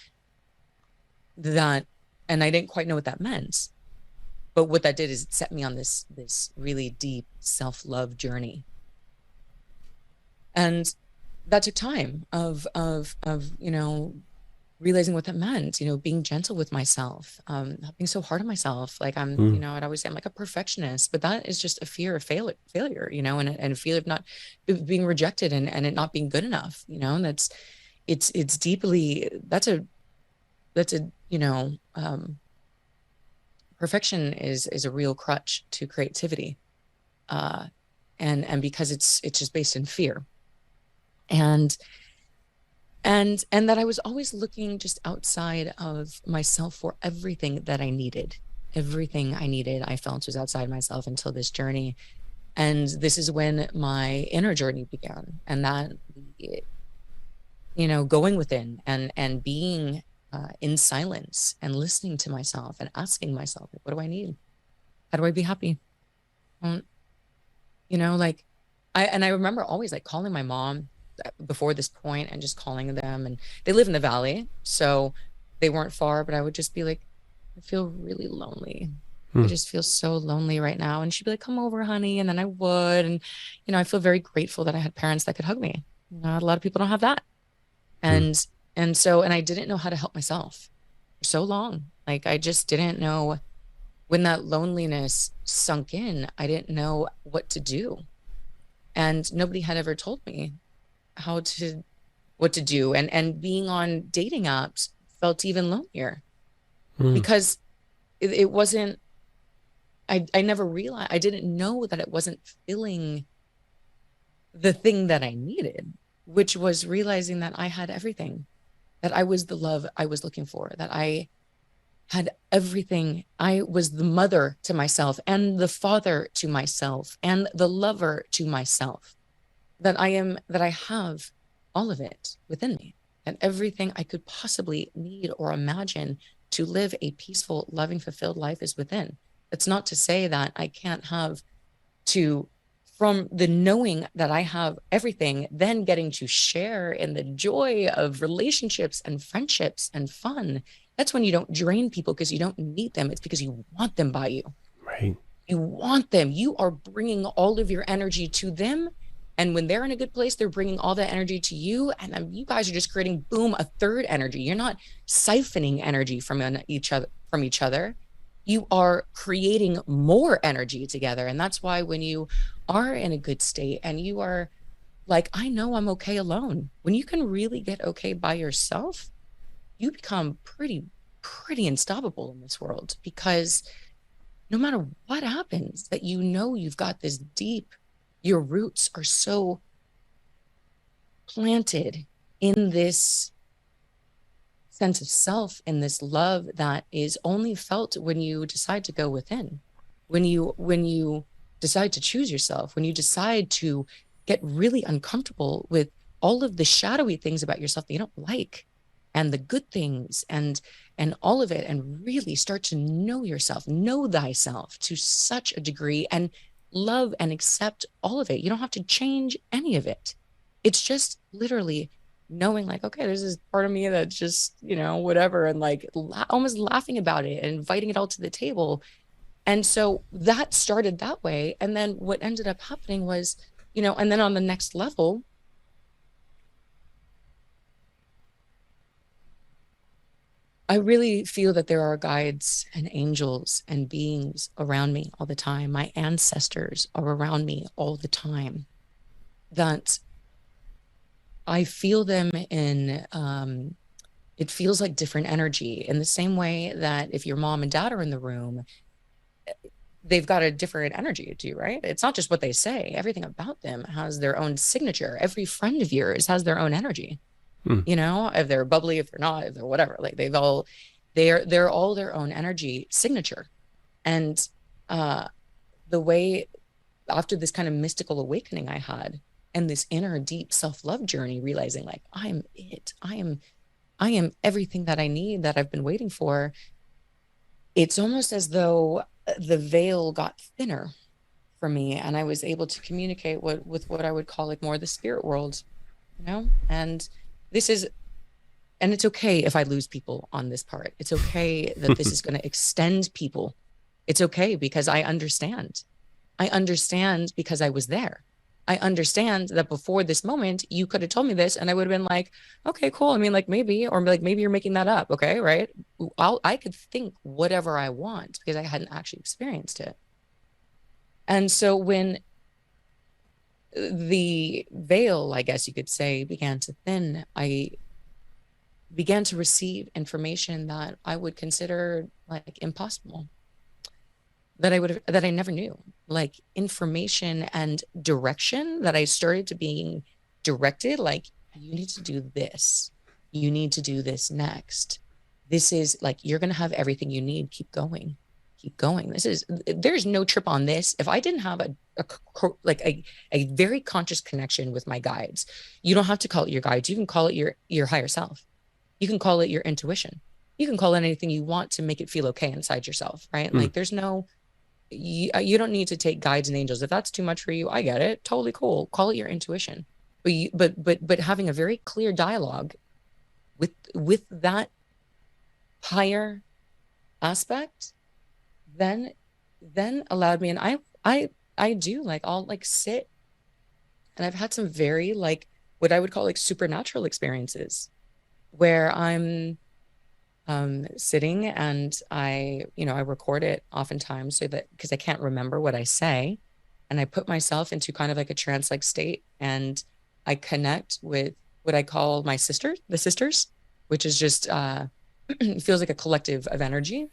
that, and I didn't quite know what that meant, but what that did is it set me on this really deep self-love journey. And that took time of you know, realizing what that meant, you know, being gentle with myself, not being so hard on myself. Like you know, I'd always say I'm like a perfectionist, but that is just a fear of failure, you know, and a fear of not being rejected and it not being good enough, you know. And it's deeply, that's a, you know, perfection is a real crutch to creativity. And because it's just based in fear. And that I was always looking just outside of myself for everything that I needed. Everything I needed, I felt, was outside myself until this journey. And this is when my inner journey began. And that, you know, going within and being in silence and listening to myself and asking myself, what do I need? How do I be happy? You know, like I remember always like calling my mom before this point and just calling them, and they live in the valley, so they weren't far, but I would just be like, I feel really lonely. I just feel so lonely right now. And she'd be like, come over, honey. And then I would, and, you know, I feel very grateful that I had parents that could hug me. Not a lot of people don't have that. And so I didn't know how to help myself for so long. Like, I just didn't know, when that loneliness sunk in, I didn't know what to do. And nobody had ever told me what to do. And being on dating apps felt even lonelier because it wasn't, I never realized, I didn't know that it wasn't filling the thing that I needed, which was realizing that I had everything, that I was the love I was looking for, that I had everything. I was the mother to myself and the father to myself and the lover to myself, that I have all of it within me, and everything I could possibly need or imagine to live a peaceful, loving, fulfilled life is within. It's not to say that I can't have to, from the knowing that I have everything, then getting to share in the joy of relationships and friendships and fun. That's when you don't drain people because you don't need them. It's because you want them by you. Right. You want them. You are bringing all of your energy to them. And when they're in a good place, they're bringing all that energy to you. And then you guys are just creating, boom, a third energy. You're not siphoning energy from each other. You are creating more energy together. And that's why when you are in a good state and you are like, I know I'm okay alone, when you can really get okay by yourself, you become pretty unstoppable in this world, because no matter what happens, that you know you've got this deep, your roots are so planted in this sense of self, in this love that is only felt when you decide to go within, when you decide to choose yourself, when you decide to get really uncomfortable with all of the shadowy things about yourself that you don't like, and the good things, and all of it, and really start to know yourself, know thyself to such a degree, and love and accept all of it. You don't have to change any of it. It's just literally knowing, like, okay, there's this part of me that's just, whatever, and like almost laughing about it and inviting it all to the table. And so that started that way. And then what ended up happening was, and then on the next level, I really feel that there are guides and angels and beings around me all the time. My ancestors are around me all the time, that I feel them in, it feels like different energy, in the same way that if your mom and dad are in the room, they've got a different energy to you, right? It's not just what they say. Everything about them has their own signature. Every friend of yours has their own energy. If they're bubbly, if they're not, if they're whatever, like they're all their own energy signature. And the way, after this kind of mystical awakening I had, and this inner deep self-love journey, realizing like, I'm it, I am everything that I need, that I've been waiting for. It's almost as though the veil got thinner for me, and I was able to communicate with what I would call like more the spirit world, and it's okay if I lose people on this part. It's okay that this is going to extend people. It's okay, because I understand. I understand because I was there. I understand that before this moment, you could have told me this and I would have been like, okay, cool. I mean, like maybe, or like maybe you're making that up. Okay. Right. I could think whatever I want because I hadn't actually experienced it. And so when the veil, I guess you could say, began to thin, I began to receive information that I would consider like impossible, that I never knew, like information and direction that I started to being directed, like, you need to do this. You need to do this next. This is like, you're going to have everything you need. Keep going. Keep going. There's no trip on this. If I didn't have a very conscious connection with my guides, you don't have to call it your guides. You can call it your higher self. You can call it your intuition. You can call it anything you want to make it feel okay inside yourself, right? Like there's no, you don't need to take guides and angels. If that's too much for you, I get it. Totally cool. Call it your intuition. But having a very clear dialogue with that higher aspect, then allowed me, and I do, like, I'll like sit, and I've had some very like what I would call like supernatural experiences where I'm sitting, and I record it oftentimes, so that, because I can't remember what I say, and I put myself into kind of like a trance-like state, and I connect with what I call my the sisters, which is just feels like a collective of energy,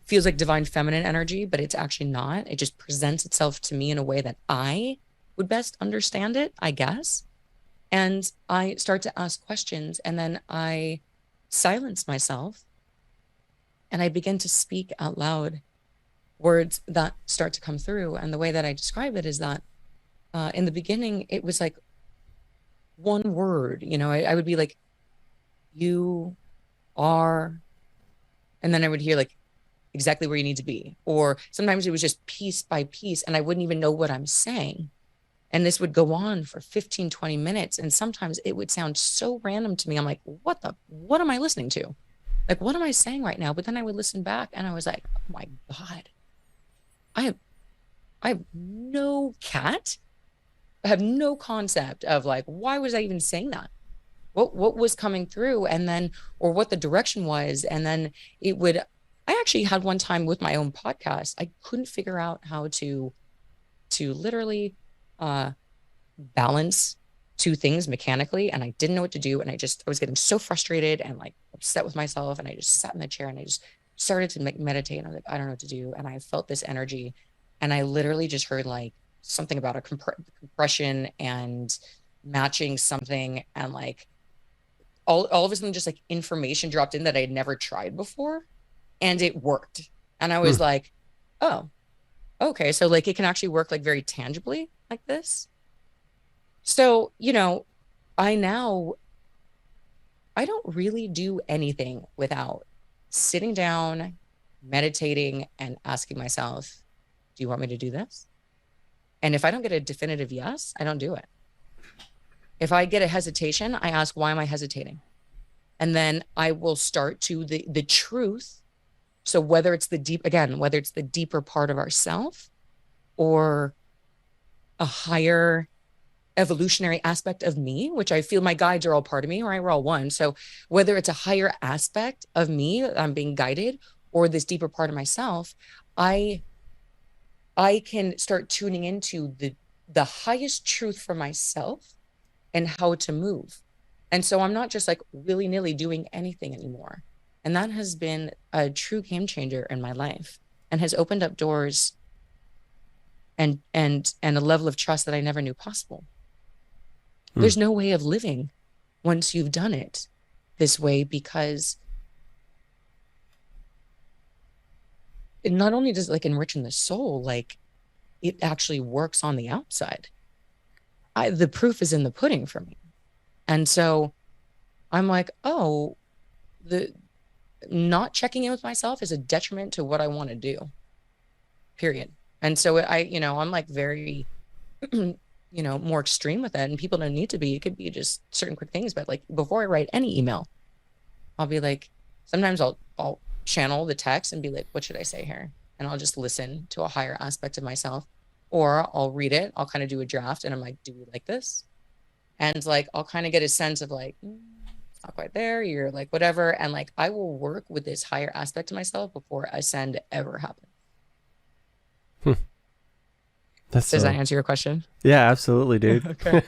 feels like divine feminine energy, but it's actually not. It just presents itself to me in a way that I would best understand it, I guess. And I start to ask questions, and then I silence myself, and I begin to speak out loud words that start to come through. And the way that I describe it is that in the beginning, it was like one word, I would be like, you are, and then I would hear like exactly where you need to be. Or sometimes it was just piece by piece, and I wouldn't even know what I'm saying. And this would go on for 15, 20 minutes. And sometimes it would sound so random to me. I'm like, what am I listening to? Like, what am I saying right now? But then I would listen back, and I was like, oh my God, I have no cat. I have no concept of like, why was I even saying that? What was coming through, and then, or what the direction was. And then I actually had one time with my own podcast, I couldn't figure out how to literally balance two things mechanically, and I didn't know what to do, and I was getting so frustrated and like upset with myself, and I just sat in the chair and I just started to meditate, and I was like, I don't know what to do. And I felt this energy, and I literally just heard like something about a compression and matching something, and like all of a sudden just like information dropped in that I had never tried before, and it worked. And I was like, oh, okay, so like it can actually work like very tangibly like this. So, I don't really do anything without sitting down, meditating, and asking myself, do you want me to do this? And if I don't get a definitive yes, I don't do it. If I get a hesitation, I ask, why am I hesitating? And then I will start to the truth. So whether it's the deeper part of ourself or a higher evolutionary aspect of me, which I feel my guides are all part of me, right? We're all one. So whether it's a higher aspect of me, I'm being guided, or this deeper part of myself, I can start tuning into the highest truth for myself and how to move. And so I'm not just like willy-nilly doing anything anymore. And that has been a true game changer in my life and has opened up doors and a level of trust that I never knew possible. There's no way of living once you've done it this way, because it not only does it like enrich in the soul, like it actually works on the outside. The proof is in the pudding for me. And so I'm like, oh, the not checking in with myself is a detriment to what I want to do, period. And so I'm like very, more extreme with that, and people don't need to be. It could be just certain quick things, but like before I write any email, I'll be like, sometimes I'll channel the text and be like, what should I say here? And I'll just listen to a higher aspect of myself, or I'll read it. I'll kind of do a draft and I'm like, do we like this? And like, I'll kind of get a sense of like, it's not quite there. You're like, whatever. And like, I will work with this higher aspect of myself before a send ever happens. Does that answer your question? Yeah, absolutely, dude. Okay.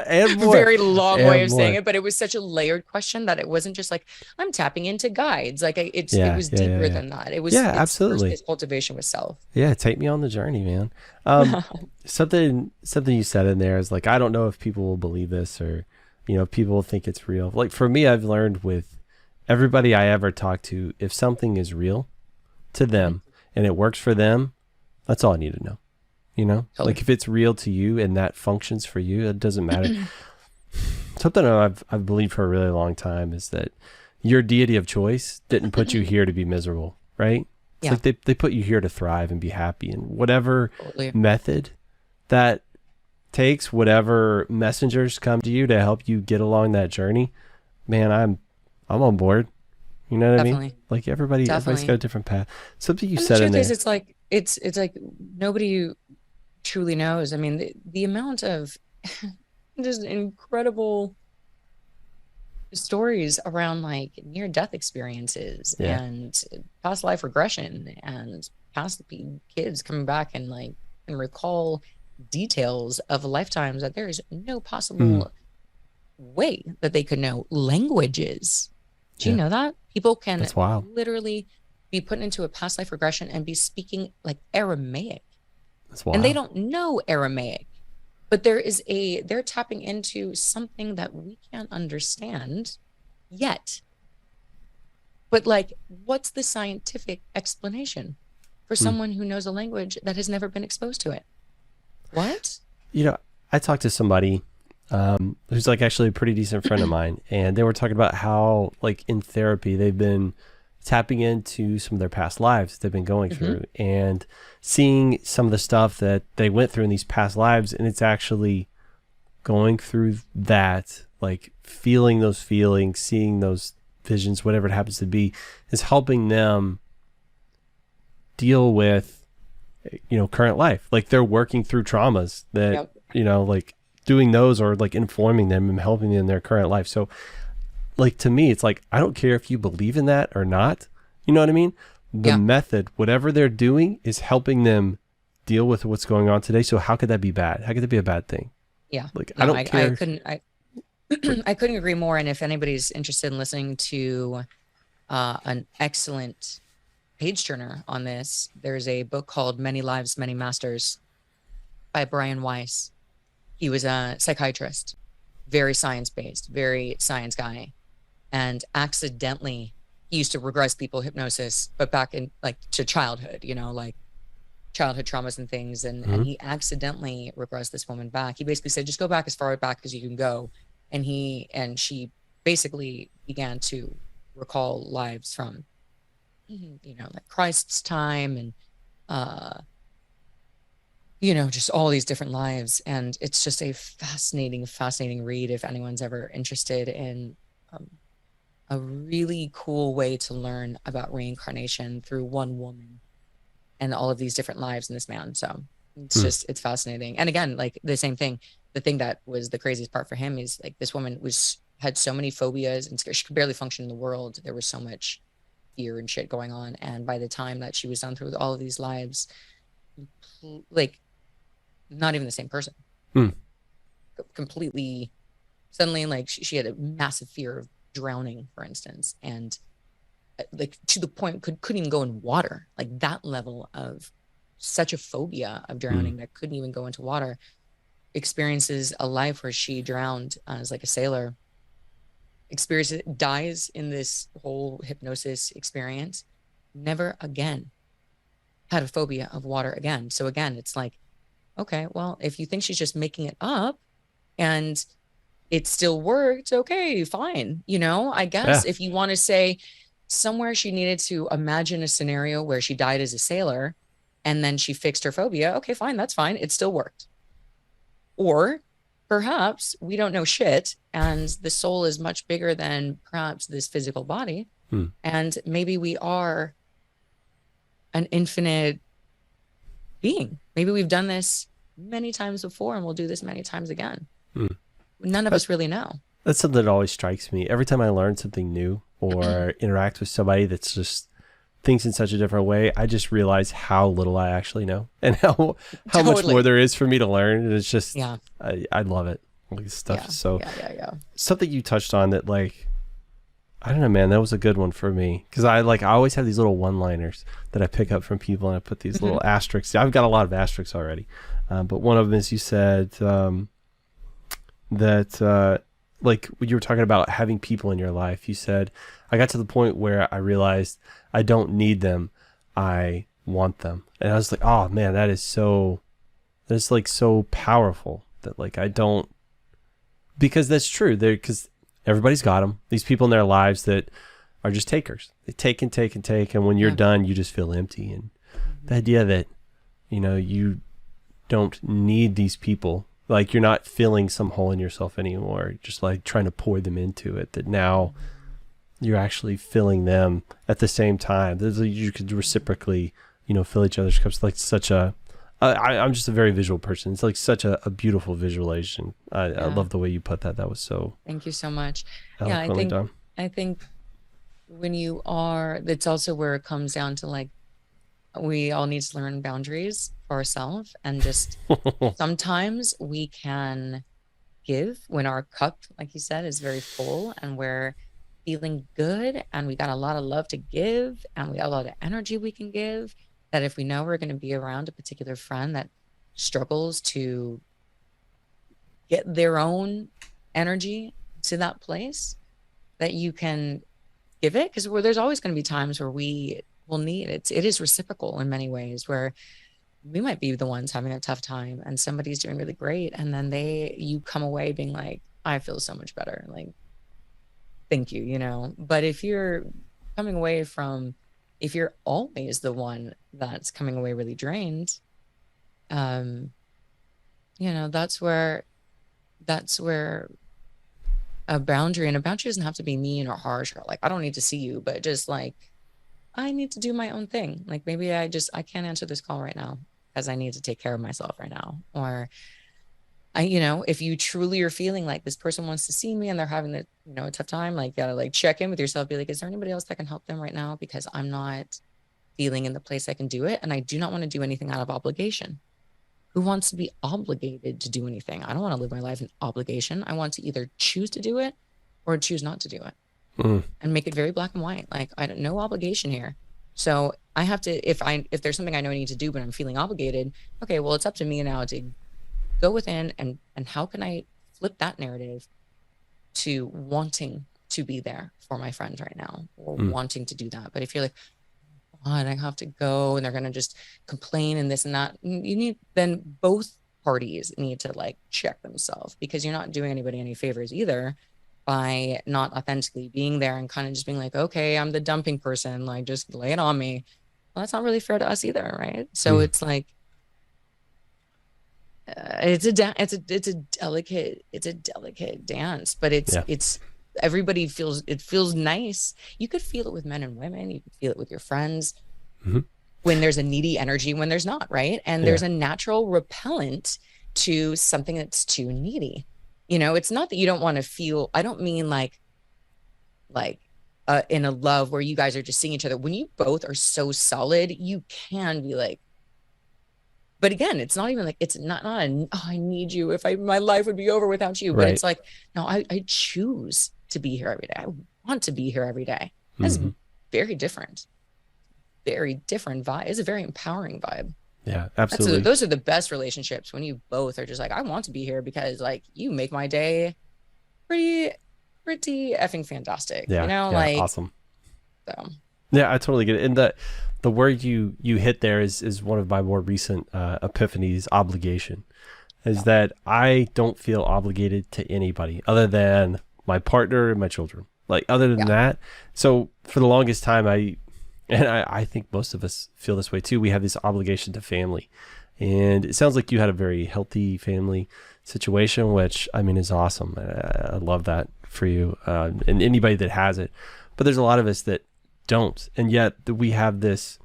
And more. Very long and way of more. saying it, but it was such a layered question that it wasn't just like I'm tapping into guides. Like it was deeper than that. It was absolutely. First, cultivation with self. Yeah, take me on the journey, man. Something you said in there is like, I don't know if people will believe this, or people will think it's real. Like for me, I've learned with everybody I ever talk to, if something is real to them and it works for them, that's all I need to know. Totally. Like if it's real to you and that functions for you, it doesn't matter. Something I've believed for a really long time is that your deity of choice didn't put you here to be miserable, right? It's like they put you here to thrive and be happy, and whatever method that takes, whatever messengers come to you to help you get along that journey, man, I'm on board. You know what I mean? Like everybody's got a different path. Something you said in there. The truth is, it's like nobody truly knows. I mean, the amount of just incredible stories around like near-death experiences and past life regression and past kids coming back and like and recall details of lifetimes that there is no possible way that they could know languages. Do you know that? People can literally be put into a past life regression and be speaking like Aramaic. And they don't know Aramaic, but they're tapping into something that we can't understand yet. But like, what's the scientific explanation for someone who knows a language that has never been exposed to it? What? I talked to somebody who's like actually a pretty decent friend of mine, and they were talking about how like in therapy they've been tapping into some of their past lives they've been going through and seeing some of the stuff that they went through in these past lives, and it's actually going through that, like feeling those feelings, seeing those visions, whatever it happens to be, is helping them deal with current life. Like they're working through traumas that like doing those, or like informing them and helping them in their current life. So like to me, it's like, I don't care if you believe in that or not. You know what I mean? The method, whatever they're doing, is helping them deal with what's going on today. So how could that be bad? How could that be a bad thing? Yeah. Like I don't care. I couldn't agree more. And if anybody's interested in listening to an excellent page turner on this, there's a book called Many Lives, Many Masters by Brian Weiss. He was a psychiatrist, very science-based, very science guy. And accidentally, he used to regress people hypnosis, but back in like to childhood, like childhood traumas and things. And he accidentally regressed this woman back. He basically said, just go back as far back as you can go and she basically began to recall lives from, like Christ's time, and just all these different lives. And it's just a fascinating read if anyone's ever interested in um, a really cool way to learn about reincarnation through one woman and all of these different lives in this man. So it's fascinating. And again, like the same thing, the thing that was the craziest part for him is like this woman had so many phobias and she could barely function in the world. There was so much fear and shit going on. And by the time that she was done through all of these lives, like not even the same person. Completely, suddenly, like she had a massive fear of drowning, for instance, and like to the point couldn't even go in water, like that level of such a phobia of drowning that couldn't even go into water. Experiences a life where she drowned as like a sailor, experiences, dies in this whole hypnosis experience, never again had a phobia of water again. So again, it's like, okay, well, if you think she's just making it up and it still worked, okay, fine. I guess if you want to say somewhere she needed to imagine a scenario where she died as a sailor and then she fixed her phobia, okay, fine, that's fine. It still worked. Or perhaps we don't know shit and the soul is much bigger than perhaps this physical body. And maybe we are an infinite being. Maybe we've done this many times before and we'll do this many times again. None of us really know. That's something that always strikes me. Every time I learn something new or interact with somebody that's just thinks in such a different way, I just realize how little I actually know and how much more there is for me to learn. And it's just, I love it. Like stuff. Something you touched on that, like, I don't know, man, that was a good one for me. Cause I always have these little one-liners that I pick up from people and I put these little asterisks. I've got a lot of asterisks already. But one of them is you said, that like when you were talking about having people in your life, you said, I got to the point where I realized I don't need them, I want them. And I was like, oh man, that's like so powerful that like I don't, because that's true. Because everybody's got them, these people in their lives that are just takers. They take and take and take, and when you're done, you just feel empty. And the idea that you don't need these people, like you're not filling some hole in yourself anymore, just like trying to pour them into it, that now you're actually filling them at the same time. You could reciprocally, fill each other's cups. Like such a, I'm just a very visual person. It's like such a beautiful visualization. I love the way you put that. That was so. Thank you so much. Eloquently done. I think when you are, that's also where it comes down to like, we all need to learn boundaries for ourselves, and just sometimes we can give when our cup, like you said, is very full and we're feeling good and we got a lot of love to give and we got a lot of energy we can give, that if we know we're going to be around a particular friend that struggles to get their own energy to that place, that you can give it, because there's always going to be times where we will need it. It is reciprocal in many ways, where we might be the ones having a tough time and somebody's doing really great, and then you come away being like, I feel so much better, like thank you. But if you're coming away from, if you're always the one that's coming away really drained, that's where a boundary doesn't have to be mean or harsh or like, I don't need to see you, but just like, I need to do my own thing. Like maybe I can't answer this call right now because I need to take care of myself right now. Or if you truly are feeling like this person wants to see me and they're having a tough time, like you gotta like check in with yourself, be like, is there anybody else that can help them right now? Because I'm not feeling in the place I can do it. And I do not want to do anything out of obligation. Who wants to be obligated to do anything? I don't want to live my life in obligation. I want to either choose to do it or choose not to do it. And make it very black and white. Like no obligation here. So I have to, if there's something I know I need to do, but I'm feeling obligated, okay, well, it's up to me now to go within and how can I flip that narrative to wanting to be there for my friends right now, or wanting to do that. But if you're like, God, I have to go and they're going to just complain and this and that, you need then both parties need to like check themselves, because you're not doing anybody any favors either by not authentically being there and kind of just being like, okay, I'm the dumping person, like just lay it on me. Well, that's not really fair to us either, right? So it's like it's a delicate dance, but it's everybody feels nice. You could feel it with men and women. You could feel it with your friends. Mm-hmm. When there's a needy energy, when there's not, right? And there's a natural repellent to something that's too needy. You know, it's not that you don't want to feel, I don't mean like in a love where you guys are just seeing each other. When you both are so solid, you can be like, but again, it's not even like, it's not oh, I need you. If my life would be over without you. But it's like, no, I choose to be here every day. I want to be here every day. That's very different vibe. It's a very empowering vibe. Yeah, absolutely. Those are the best relationships, when you both are just like, I want to be here because like you make my day pretty effing fantastic. Yeah, you know, like awesome. So yeah, I totally get it. And the word you hit there is one of my more recent epiphanies. Obligation is that I don't feel obligated to anybody other than my partner and my children. Like other than that, so for the longest time, I think most of us feel this way too. We have this obligation to family, and it sounds like you had a very healthy family situation, which I mean is awesome. I love that for you and anybody that has it. But there's a lot of us that don't, and yet we have this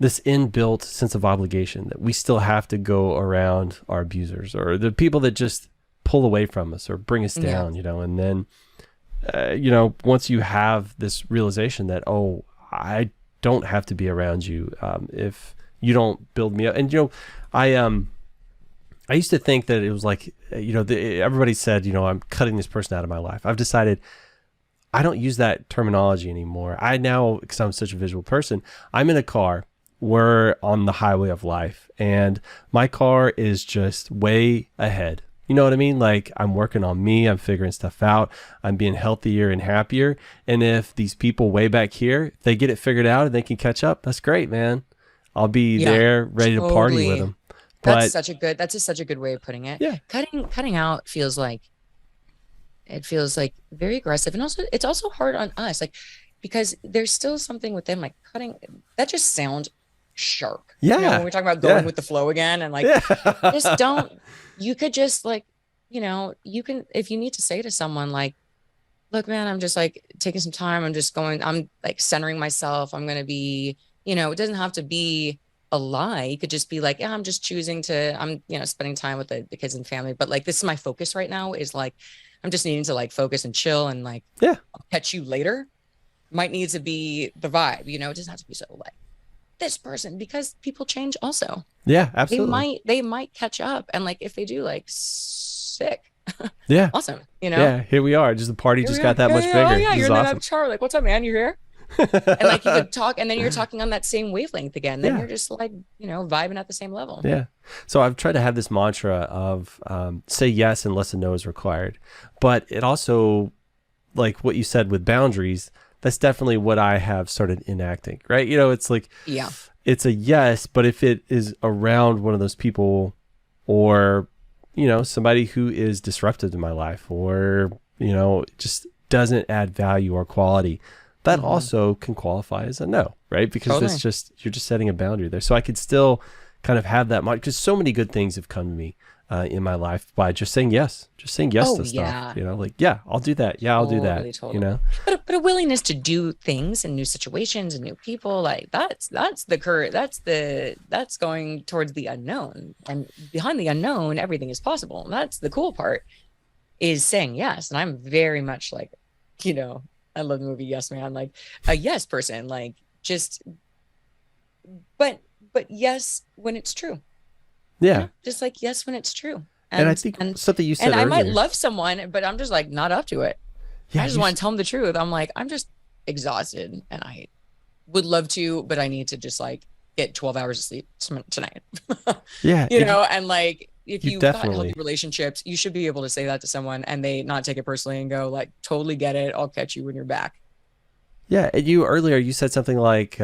inbuilt sense of obligation that we still have to go around our abusers or the people that just pull away from us or bring us down, you know. And then you know, once you have this realization that, oh, I don't have to be around you if you don't build me up. And you know, I used to think that it was like, you know, everybody said, you know, I'm cutting this person out of my life. I've decided I don't use that terminology anymore. I now, because I'm such a visual person, I'm in a car. We're on the highway of life, and my car is just way ahead. You know what I mean? Like I'm working on me, I'm figuring stuff out, I'm being healthier and happier. And if these people way back here, if they get it figured out and they can catch up, that's great, man. I'll be there ready to party with them. But that's such a good way of putting it. Yeah. Cutting out feels like very aggressive. And also it's also hard on us, like, because there's still something within like cutting that just sounds sharp. Yeah. You know, when we're talking about going with the flow again and like just don't. You could just like, you know, you can, if you need to say to someone like, look, man, I'm just like taking some time. I'm like centering myself. I'm going to be, you know, it doesn't have to be a lie. You could just be like, yeah, I'm just choosing to, I'm, you know, spending time with the kids and family. But like, this is my focus right now is like, I'm just needing to like focus and chill and like, I'll catch you later. Might need to be the vibe, you know, it doesn't have to be so like, this person, because people change also. Yeah, absolutely. They might catch up, and like if they do, like sick. Yeah. Awesome. You know. Yeah, here we are. Just the party just got that much bigger. Oh yeah, you're in awesome. that char. Like, what's up, man? You're here. And like you could talk, and then you're talking on that same wavelength again. Then you're just like, you know, vibing at the same level. Yeah. So I've tried to have this mantra of say yes unless a no is required, but it also, like what you said with boundaries, that's definitely what I have started enacting, right? You know, it's like, it's a yes, but if it is around one of those people or, you know, somebody who is disruptive to my life or, you know, just doesn't add value or quality, that also can qualify as a no, right? Because that's just, you're just setting a boundary there. So I could still kind of have that, because so many good things have come to me in my life by just saying yes to stuff, you know, like, yeah, I'll do that. Yeah, I'll do that, you know, but a willingness to do things in new situations and new people, like that's going towards the unknown, and behind the unknown, everything is possible. And that's the cool part, is saying yes. And I'm very much like, you know, I love the movie Yes Man, like a yes person, like just, but yes, when it's true. Yeah. You know, just like yes when it's true. And I think something you said earlier, I might love someone, but I'm just like not up to it. Yeah, I just want to tell them the truth. I'm like, I'm just exhausted and I would love to, but I need to just like get 12 hours of sleep tonight. Yeah. You know, and like if you've got definitely healthy relationships, you should be able to say that to someone and they not take it personally and go like, totally get it. I'll catch you when you're back. Yeah. And earlier you said something like,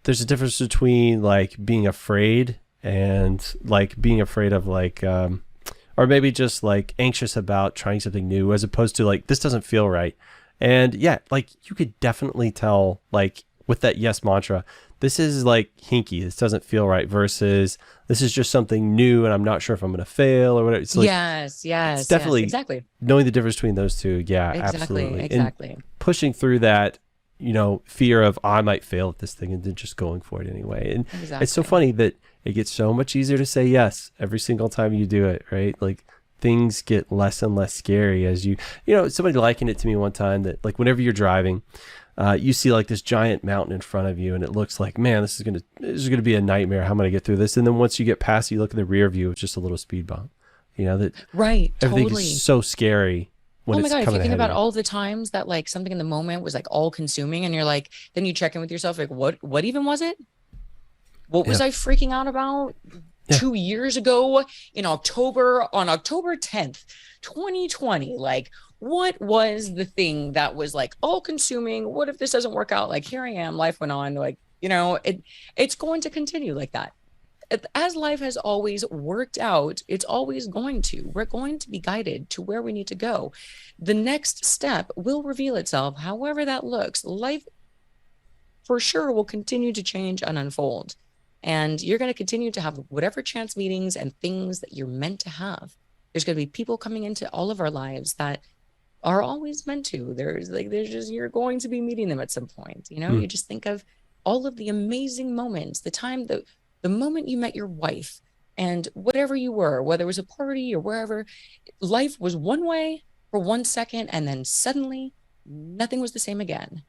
there's a difference between like being afraid and like being afraid of like, or maybe just like anxious about trying something new as opposed to like, this doesn't feel right. And yeah, like you could definitely tell like with that yes mantra, this is like hinky. This doesn't feel right versus this is just something new and I'm not sure if I'm going to fail or whatever. It's like, Yes, it's yes, yes, definitely exactly. knowing the difference between those two. Yeah, Exactly, absolutely. exactly. And pushing through that, you know, fear of I might fail at this thing and then just going for it anyway. And it's so Exactly. funny that it gets so much easier to say yes every single time you do it, right? Like things get less and less scary as you know, somebody likened it to me one time that like whenever you're driving, you see like this giant mountain in front of you and it looks like, man, this is gonna be a nightmare. How am I gonna get through this? And then once you get past it, you look in the rear view, it's just a little speed bump. You know, that Right, everything totally. is so scary when Oh my it's God, if you coming think ahead of about you. all the times that like something in the moment was like all consuming and you're like, then you check in with yourself, like, what even was it? What was Yeah. I freaking out about Yeah. 2 years ago in October, on October 10th, 2020? Like, what was the thing that was like all consuming? What if this doesn't work out? Like, here I am, life went on. Like, it's going to continue like that. As life has always worked out, it's always going to. We're going to be guided to where we need to go. The next step will reveal itself, however that looks. Life for sure will continue to change and unfold. And you're going to continue to have whatever chance meetings and things that you're meant to have. There's going to be people coming into all of our lives that are always meant to. There's just, you're going to be meeting them at some point. Mm. You just think of all of the amazing moments, the moment you met your wife and whatever you were, whether it was a party or wherever, life was one way for 1 second and then suddenly nothing was the same again.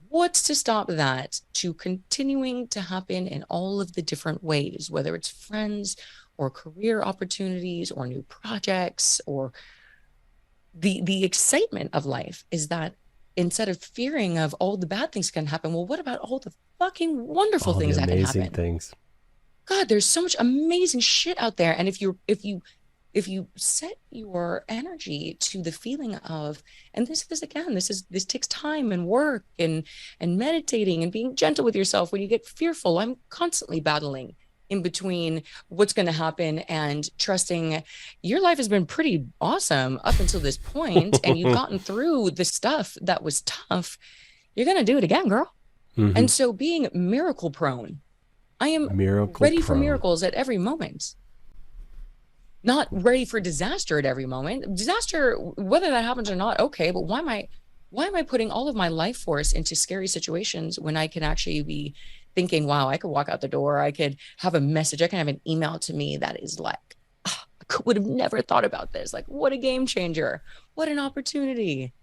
What's to stop that to continuing to happen in all of the different ways, whether it's friends or career opportunities or new projects or the excitement of life is that instead of fearing of all the bad things can happen, well, what about all the fucking wonderful All the things that can amazing happen? things. God, there's so much amazing shit out there. And if you set your energy to the feeling of, and this takes time and work and meditating and being gentle with yourself when you get fearful. I'm constantly battling in between what's going to happen and trusting your life has been pretty awesome up until this point, and you've gotten through the stuff that was tough. You're going to do it again, girl. Mm-hmm. And so being miracle prone, I am Miracle ready for prone. miracles at every moment. Not ready for disaster at every moment. Disaster, whether that happens or not, okay, but why am I putting all of my life force into scary situations when I can actually be thinking, wow, I could walk out the door, I could have a message, I can have an email to me that is like, oh, I would have never thought about this. Like, what a game changer. What an opportunity.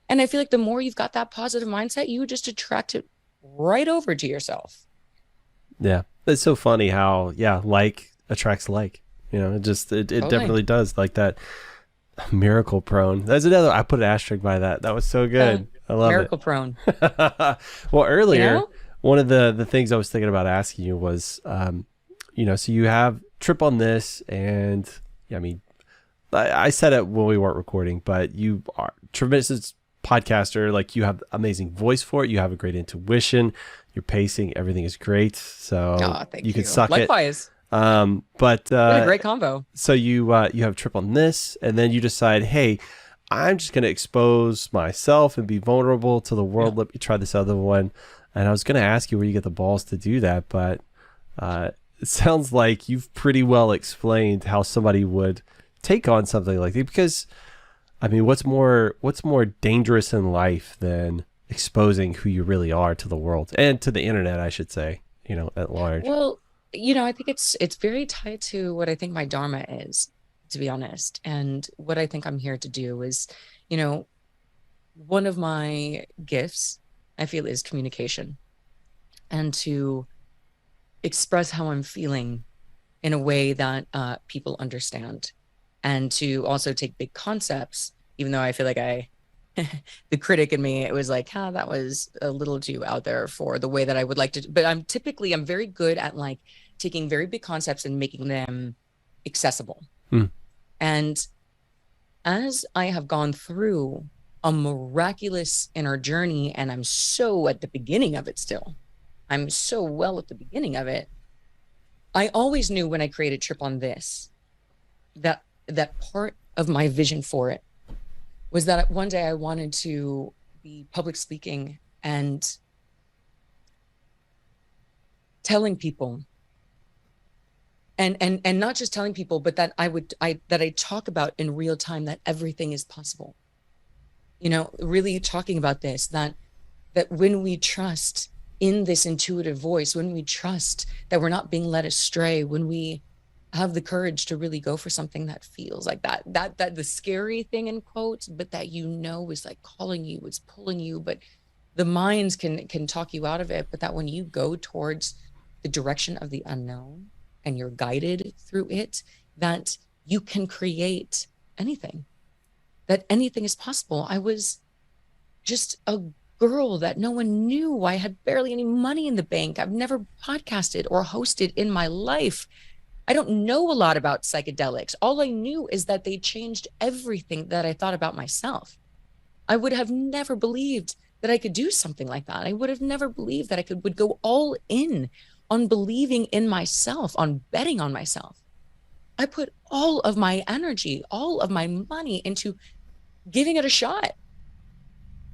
And I feel like the more you've got that positive mindset, you just attract it right over to yourself. Yeah. It's so funny how, yeah, like attracts like. You know, it Totally. definitely does, like that. Miracle prone. That's another. I put an asterisk by that. That was so good. I love Miracle prone. it. Well, earlier, You know? one of the things I was thinking about asking you was, you know, so you have Trip on This, and yeah, I mean, I said it when we weren't recording, but you are tremendous podcaster. Like you have amazing voice for it. You have a great intuition. Your pacing, everything is great. So Oh, thank you. can suck it. Likewise. But What a great combo. so you have Trip on This, and then you decide, hey, I'm just going to expose myself and be vulnerable to the world. Yeah. Let me try this other one. And I was going to ask you where you get the balls to do that, but it sounds like you've pretty well explained how somebody would take on something like that. Because, I mean, what's more dangerous in life than exposing who you really are to the world and to the internet, I should say, you know, at large. Well, I think it's very tied to what I think my dharma is, to be honest. And what I think I'm here to do is, one of my gifts, I feel, is communication and to express how I'm feeling in a way that people understand, and to also take big concepts, even though I feel like the critic in me, it was like, that was a little too out there for the way that I would like to. But I'm very good at like taking very big concepts and making them accessible. And as I have gone through a miraculous inner journey, and I'm so at the beginning of it still, I'm so well at the beginning of it, I always knew when I created Trip on This, that part of my vision for it was that one day I wanted to be public speaking and telling people, and not just telling people, but that I talk about in real time that everything is possible. Really talking about this, that when we trust in this intuitive voice, when we trust that we're not being led astray, when we have the courage to really go for something that feels like that the scary thing in quotes, but that is like calling you, it's pulling you, but the minds can talk you out of it. But that when you go towards the direction of the unknown and you're guided through it, that you can create anything, that anything is possible. I was just a girl that no one knew. I had barely any money in the bank. I've never podcasted or hosted in my life. I don't know a lot about psychedelics. All I knew is that they changed everything that I thought about myself. I would have never believed that I could do something like that. I would have never believed that I would go all in on believing in myself, on betting on myself. I put all of my energy, all of my money into giving it a shot,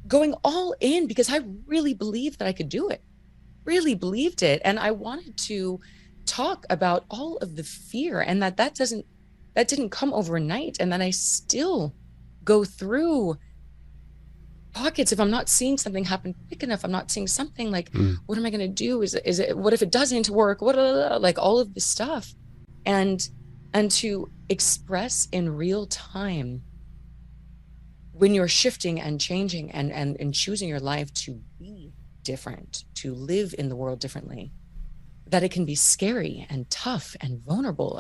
going all in, because I really believed that I could do it, really believed it. And I wanted to talk about all of the fear, and that didn't come overnight, and that I still go through pockets. If I'm not seeing something happen quick enough, I'm not seeing something, like, what am I going to do? Is it, what if it doesn't work? Like all of this stuff. And to express in real time when you're shifting and changing and choosing your life to be different, to live in the world differently, that it can be scary and tough and vulnerable.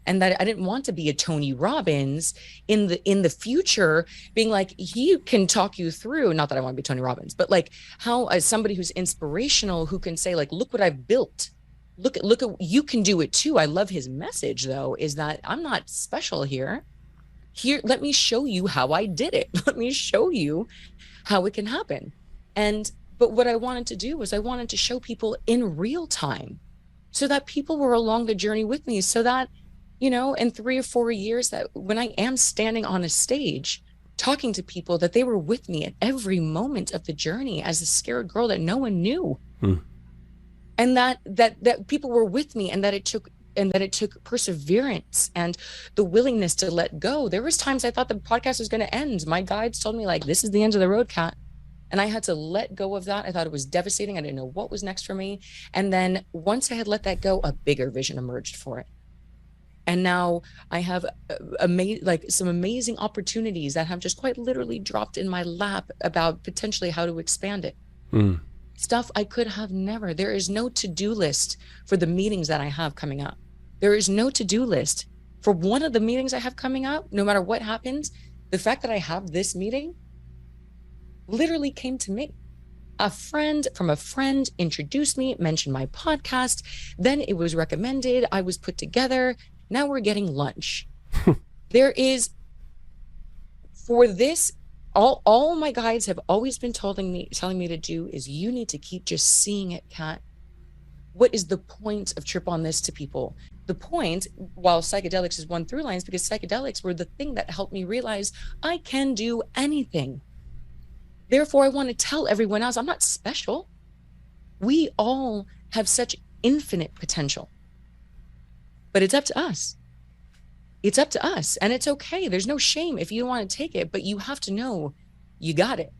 And that I didn't want to be a Tony Robbins in the future, being like, he can talk you through, not that I want to be Tony Robbins, but like how, as somebody who's inspirational, who can say, like, look what I've built. Look at, you can do it too. I love his message though, is that I'm not special here. Let me show you how I did it. Let me show you how it can happen. But what I wanted to do was I wanted to show people in real time, so that people were along the journey with me, so that, in 3 or 4 years, that when I am standing on a stage talking to people, that they were with me at every moment of the journey as a scared girl that no one knew. And that people were with me, and that it took perseverance and the willingness to let go. There was times I thought the podcast was going to end. My guides told me, like, this is the end of the road, Kat. And I had to let go of that. I thought it was devastating. I didn't know what was next for me. And then once I had let that go, a bigger vision emerged for it. And now I have some amazing opportunities that have just quite literally dropped in my lap about potentially how to expand it. Stuff I could have never. There is no to-do list for the meetings that I have coming up. There is no to-do list for one of the meetings I have coming up. No matter what happens, the fact that I have this meeting literally came to me. A friend introduced me, mentioned my podcast. Then it was recommended. I was put together. Now we're getting lunch. There is, for this, all my guides have always been telling me to do is, you need to keep just seeing it, Kat. What is the point of Trip on This to people? The point, while psychedelics is one through line, is because psychedelics were the thing that helped me realize I can do anything. Therefore, I want to tell everyone else I'm not special. We all have such infinite potential. But it's up to us. It's up to us. And it's okay. There's no shame if you don't want to take it, but you have to know you got it.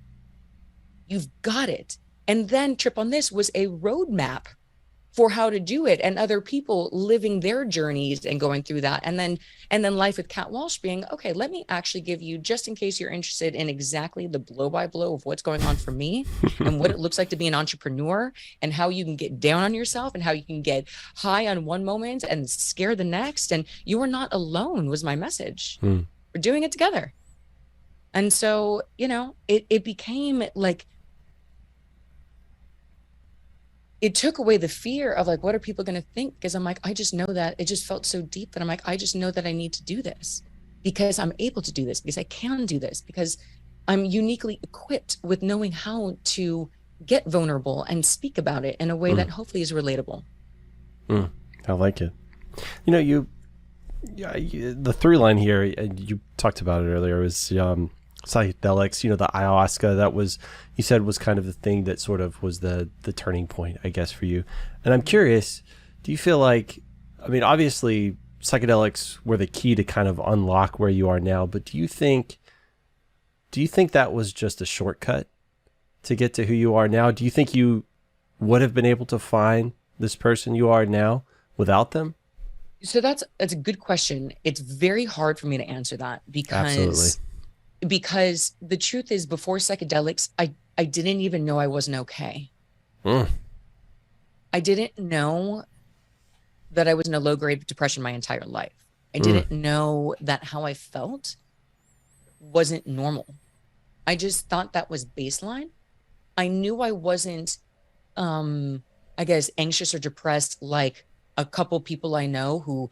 You've got it. And then Trip on This was a roadmap for how to do it, and other people living their journeys and going through that. And then Life with Kat Walsh being, okay, let me actually give you, just in case you're interested in exactly the blow by blow of what's going on for me and what it looks like to be an entrepreneur, and how you can get down on yourself, and how you can get high on one moment and scare the next. And you are not alone, was my message. We're doing it together. And so, it became like, it took away the fear of, like, what are people going to think? Because I'm like, I just know that it just felt so deep that I'm like, I just know that I need to do this, because I'm able to do this, because I can do this, because I'm uniquely equipped with knowing how to get vulnerable and speak about it in a way that hopefully is relatable. I like it. You know, the through line here, you talked about it earlier, was psychedelics. You know, the ayahuasca, that was, you said, was kind of the thing that sort of was the turning point, I guess, for you. And I'm curious, do you feel like, I mean, obviously psychedelics were the key to kind of unlock where you are now, but do you think that was just a shortcut to get to who you are now? Do you think you would have been able to find this person you are now without them? So that's a good question. It's very hard for me to answer that Absolutely. because the truth is, before psychedelics, I didn't even know I wasn't okay. Mm. I didn't know that I was in a low grade depression my entire life. I didn't know that how I felt wasn't normal. I just thought that was baseline. I knew I wasn't, I guess, anxious or depressed like a couple people I know who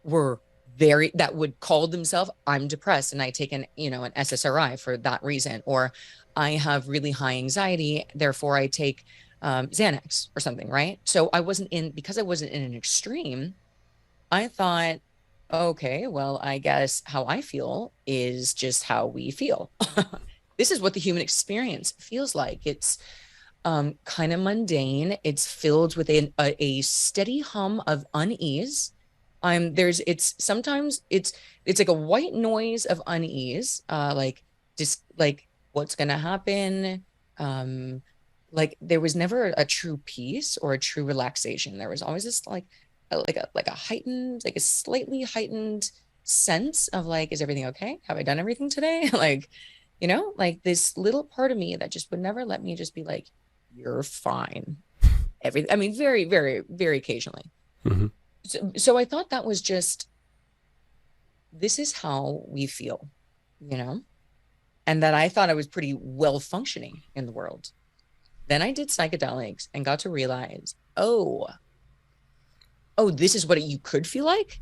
were that would call themselves, I'm depressed and I take an SSRI for that reason, or I have really high anxiety, therefore I take Xanax or something, right? So because I wasn't in an extreme, I thought, okay, well, I guess how I feel is just how we feel. This is what the human experience feels like. It's kind of mundane. It's filled with a steady hum of unease. Sometimes it's like a white noise of unease, like just like what's gonna happen. Like there was never a true peace or a true relaxation. There was always this like a heightened, like a slightly heightened sense of like, is everything okay? Have I done everything today? Like, like this little part of me that just would never let me just be like, you're fine. I mean, very, very, very occasionally. Mm-hmm. So I thought that was just, this is how we feel, and that I thought I was pretty well functioning in the world. Then I did psychedelics and got to realize, oh, this is what you could feel like.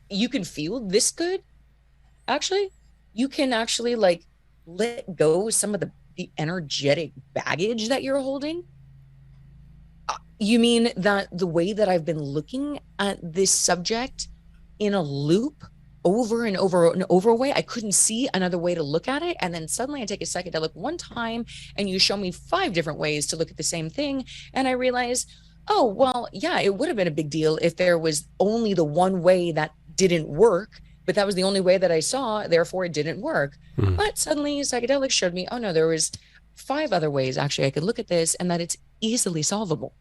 You can feel this good. Actually, you can actually like let go of some of the energetic baggage that you're holding. You mean that the way that I've been looking at this subject in a loop over and over and over way, I couldn't see another way to look at it. And then suddenly I take a psychedelic one time and you show me 5 different ways to look at the same thing. And I realize, oh, well, yeah, it would have been a big deal if there was only the one way that didn't work, but that was the only way that I saw, therefore it didn't work. But suddenly psychedelics showed me, oh no, there was 5 other ways actually I could look at this, and that it's easily solvable.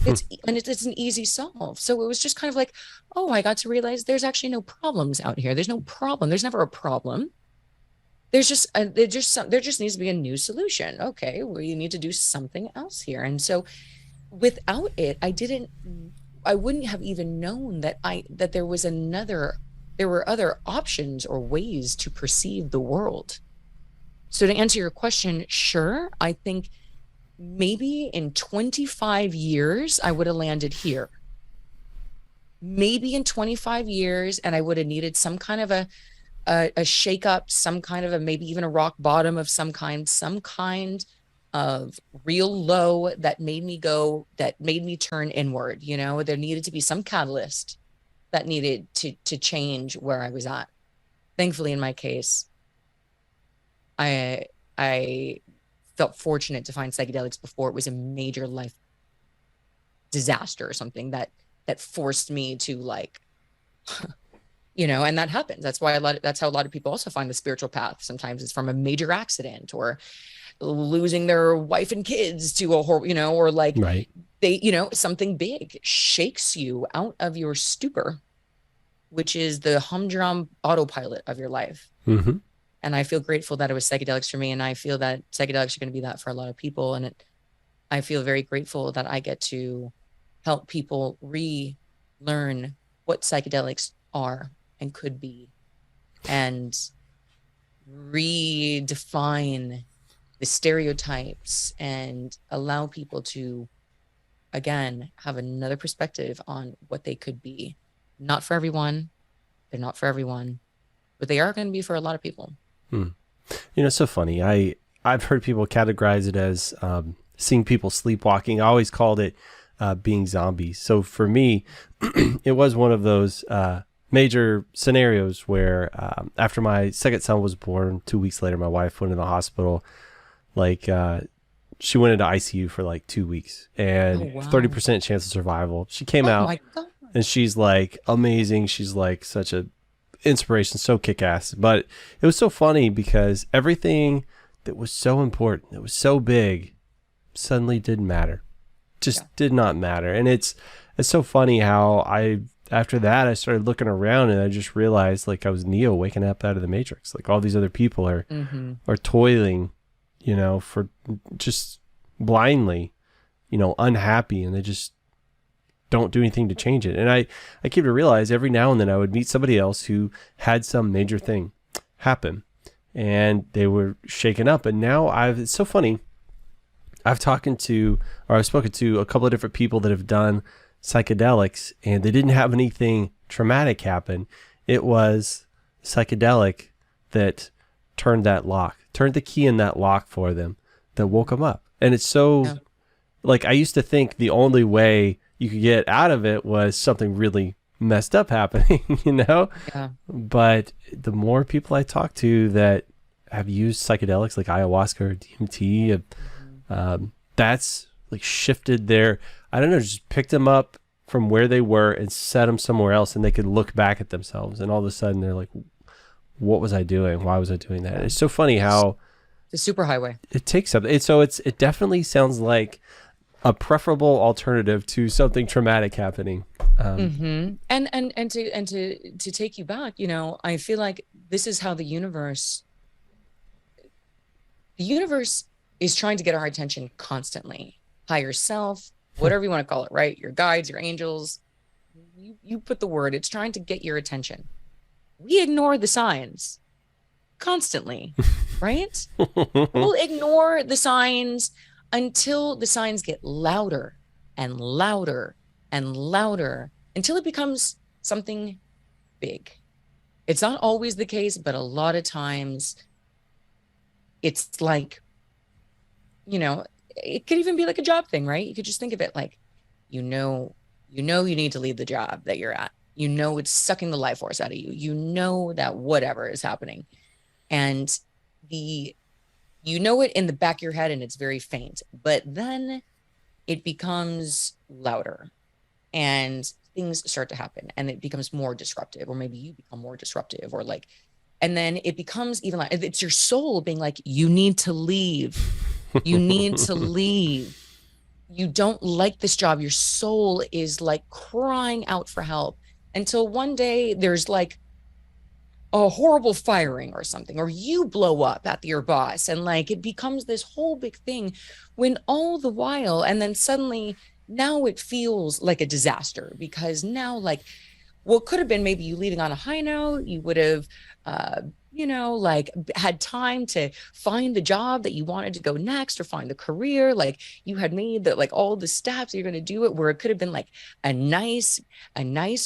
It's an easy solve. So it was just kind of like, oh, I got to realize there's actually no problems out here. There's no problem. There's never a problem. There just needs to be a new solution. Okay, well, you need to do something else here. And so without it, I wouldn't have even known that there were other options or ways to perceive the world. So to answer your question, sure, I think maybe in 25 years, I would have landed here. Maybe in 25 years, and I would have needed some kind of a shake up, some kind of maybe even a rock bottom of some kind of real low that made me turn inward. There needed to be some catalyst that needed to change where I was at. Thankfully, in my case, I felt fortunate to find psychedelics before it was a major life disaster or something that forced me to like, and that happens. That's how a lot of people also find the spiritual path. Sometimes it's from a major accident or losing their wife and kids to a horror, or like right. Something big shakes you out of your stupor, which is the humdrum autopilot of your life. Mm-hmm. And I feel grateful that it was psychedelics for me. And I feel that psychedelics are going to be that for a lot of people. And I feel very grateful that I get to help people relearn what psychedelics are and could be, and redefine the stereotypes and allow people to, again, have another perspective on what they could be. Not for everyone. They're not for everyone, but they are going to be for a lot of people. It's so funny. I've heard people categorize it as seeing people sleepwalking. I always called it being zombies. So for me, it was one of those major scenarios where after my second son was born, 2 weeks later, my wife went in the hospital. Like she went into ICU for like 2 weeks and 30% chance of survival. She came out my God. and she's like amazing. She's like such a inspiration, so kick-ass. But it was so funny because everything that was so important, that was so big, suddenly didn't matter. Just did not matter. And it's so funny how after that I started looking around and I just realized like I was Neo waking up out of the Matrix. Like all these other people are toiling, for just blindly, unhappy, and they just don't do anything to change it. And I came to realize every now and then I would meet somebody else who had some major thing happen and they were shaken up. And now it's so funny. I've spoken to a couple of different people that have done psychedelics and they didn't have anything traumatic happen. It was psychedelic that turned the key in that lock for them that woke them up. And it's so like, I used to think the only way you could get out of it was something really messed up happening, Yeah. But the more people I talk to that have used psychedelics like ayahuasca or DMT, that's like shifted just picked them up from where they were and set them somewhere else, and they could look back at themselves, and all of a sudden they're like, what was I doing? Why was I doing that? It's so funny how the superhighway. It takes something. It definitely sounds like a preferable alternative to something traumatic happening. And to take you back, I feel like this is how the universe is trying to get our attention constantly. Higher self, whatever you want to call it, right? Your guides, your angels, you put the word, it's trying to get your attention. We ignore the signs constantly, right? We'll ignore the signs until the signs get louder and louder and louder until it becomes something big. It's not always the case, but a lot of times it's like, it could even be like a job thing, right? You could just think of it like, you need to leave the job that you're at. It's sucking the life force out of you. That whatever is happening. And it in the back of your head and it's very faint, but then it becomes louder and things start to happen and it becomes more disruptive, or maybe you become more disruptive, or like, and then it becomes even like, it's your soul being like, you need to leave. You need to leave. You don't like this job. Your soul is like crying out for help until one day there's like a horrible firing or something, or you blow up at your boss and like it becomes this whole big thing, when all the while, and then suddenly now it feels like a disaster, because now like what could have been maybe you leaving on a high note, you would have like had time to find the job that you wanted to go next, or find the career, like you had made that, like all the steps you're going to do it, where it could have been like a nice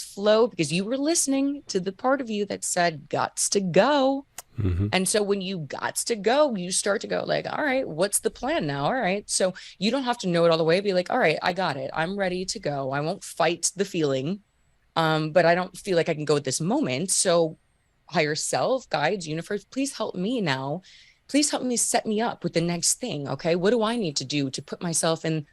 flow, because you were listening to the part of you that said gots to go. And so when you gots to go, you start to go like, all right, what's the plan now? All right. So you don't have to know it all the way. Be like, all right, I got it. I'm ready to go. I won't fight the feeling. But I don't feel like I can go at this moment. So higher self, guides, universe, please help me now. Please help me set me up with the next thing. Okay. What do I need to do to put myself in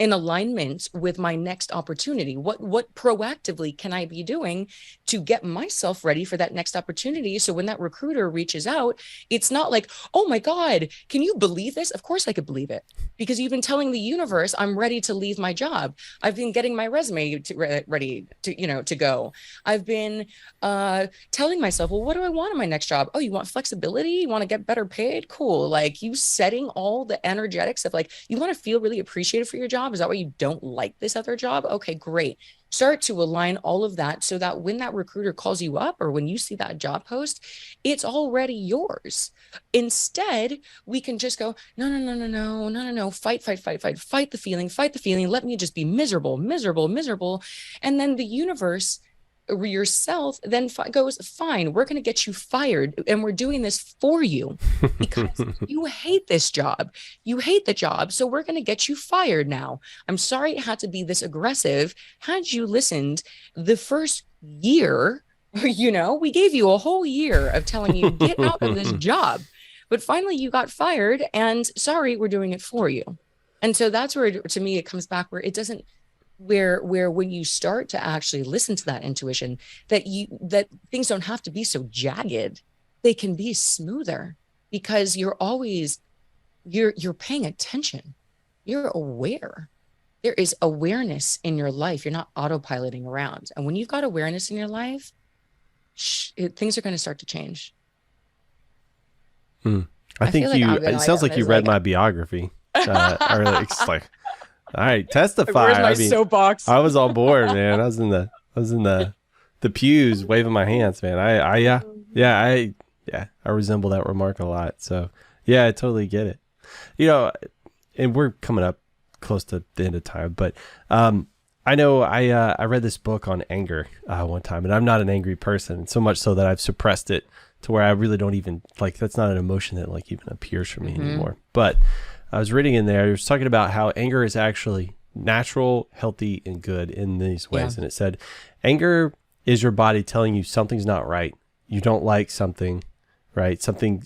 alignment with my next opportunity? What proactively can I be doing to get myself ready for that next opportunity? So when that recruiter reaches out, it's not like, oh my God, can you believe this? Of course I could believe it, because you've been telling the universe, I'm ready to leave my job. I've been getting my resume ready to go. I've been telling myself, well, what do I want in my next job? Oh, you want flexibility? You want to get better paid? Cool. Like you setting all the energetics of like, you want to feel really appreciated for your job. Is that why you don't like this other job? Okay, great. Start to align all of that so that when that recruiter calls you up, or when you see that job post, it's already yours. Instead, we can just go, no, fight the feeling. Let me just be miserable. And then the universe yourself then goes, fine, we're going to get you fired. And we're doing this for you because you hate this job. You hate the job. So we're going to get you fired now. I'm sorry it had to be this aggressive. Had you listened the first year, we gave you a whole year of telling you, get out of this job. But finally you got fired, and sorry, we're doing it for you. And so that's where, to me, it comes back where it doesn't, where when you start to actually listen to that intuition, that things don't have to be so jagged. They can be smoother because you're paying attention. You're aware. There is awareness in your life. You're not autopiloting around. And when you've got awareness in your life, things are going to start to change. I think it sounds like you read my biography. Or it's like, all right, testify. Where's my soapbox? I was on board, man. I was in the pews waving my hands, man. I resemble that remark a lot. So yeah, I totally get it. And we're coming up close to the end of time, but I know I read this book on anger one time, and I'm not an angry person, so much so that I've suppressed it to where I really don't even that's not an emotion that even appears for me anymore. But I was reading in there, it was talking about how anger is actually natural, healthy, and good in these ways. Yeah. And it said, anger is your body telling you something's not right. You don't like something, right? Something,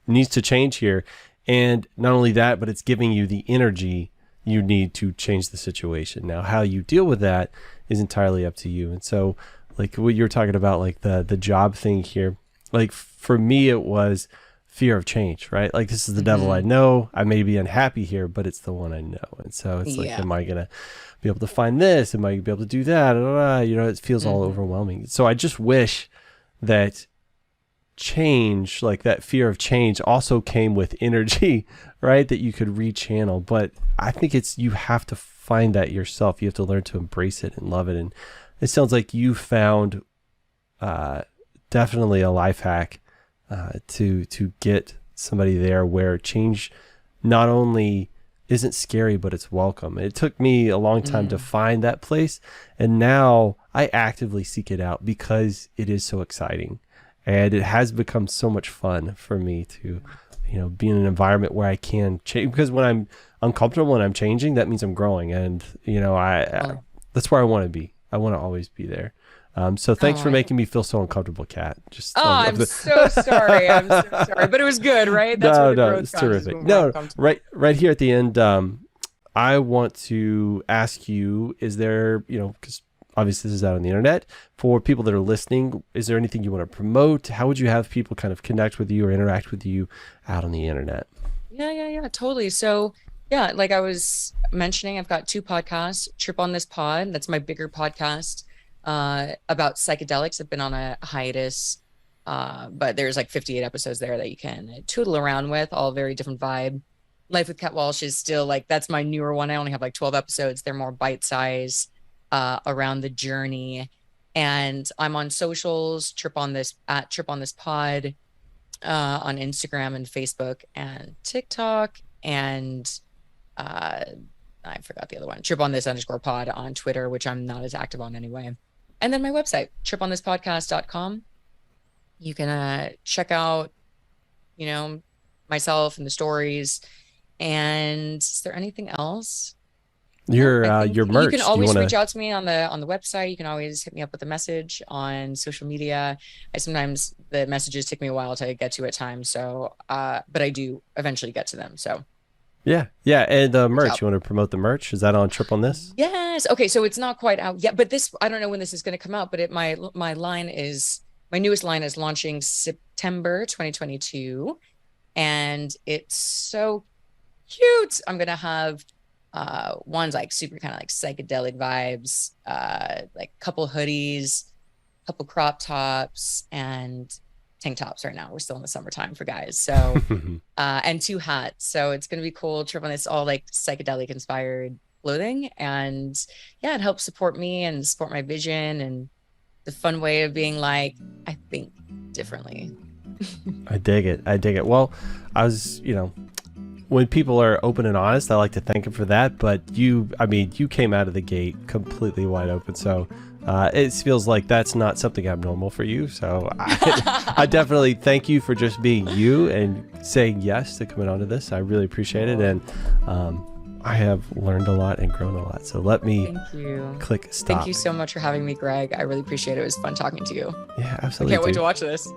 needs to change here. And not only that, but it's giving you the energy you need to change the situation. Now, how you deal with that is entirely up to you. And so, like what you're talking about, like the job thing here, like for me, it was fear of change, right? Like, this is the devil I know. I may be unhappy here, but it's the one I know. And so it's like, am I going to be able to find this? Am I going to be able to do that? It feels all overwhelming. So I just wish that change, like that fear of change, also came with energy, right? That you could rechannel. But I think you have to find that yourself. You have to learn to embrace it and love it. And it sounds like you found definitely a life hack to get somebody there where change not only isn't scary, but it's welcome. It took me a long time to find that place. And now I actively seek it out because it is so exciting. And it has become so much fun for me to, be in an environment where I can change. Because when I'm uncomfortable and I'm changing, that means I'm growing. And, that's where I want to be. I want to always be there. So thanks for making me feel so uncomfortable, Kat. I'm so sorry. I'm so sorry. But it was good, right? That's it's terrific. No, right here at the end, I want to ask you, is there, because obviously this is out on the internet, for people that are listening, is there anything you want to promote? How would you have people kind of connect with you or interact with you out on the internet? Yeah, totally. So yeah, like I was mentioning, I've got 2 podcasts, Trip on This Pod. That's my bigger podcast. About psychedelics. I've been on a hiatus, but there's like 58 episodes there that you can tootle around with, all very different vibe. Life with Kat Walsh is still that's my newer one. I only have like 12 episodes. They're more bite-size, around the journey. And I'm on socials, Trip on This Pod, on Instagram and Facebook and TikTok. And, I forgot the other one, Trip on This _pod on Twitter, which I'm not as active on anyway. And then my website, tripOnThisPodcast.com. You can check out, myself and the stories. And is there anything else? Your merch. You can always reach out to me on the website. You can always hit me up with a message on social media. Sometimes the messages take me a while to get to at times. So, but I do eventually get to them. So. Yeah. And the merch, you want to promote the merch? Is that on Trip on This? Yes. Okay. So it's not quite out yet, but I don't know when this is going to come out, but my newest line is launching September 2022. And it's so cute. I'm going to have, one's like super kind of like psychedelic vibes, like couple hoodies, couple crop tops, and tank tops. Right now we're still in the summertime for guys, so and 2 hats, so it's gonna be cool. Trip on This, all like psychedelic inspired clothing, and yeah, it helps support me and support my vision and the fun way of being like, I think differently. I dig it. Well, I was, when people are open and honest, I like to thank them for that. But you came out of the gate completely wide open. So It feels like that's not something abnormal for you. So I definitely thank you for just being you and saying yes to coming onto this. I really appreciate it. And I have learned a lot and grown a lot. So let me click stop. Thank you so much for having me, Greg. I really appreciate it. It was fun talking to you. Yeah, absolutely. I can't wait to watch this.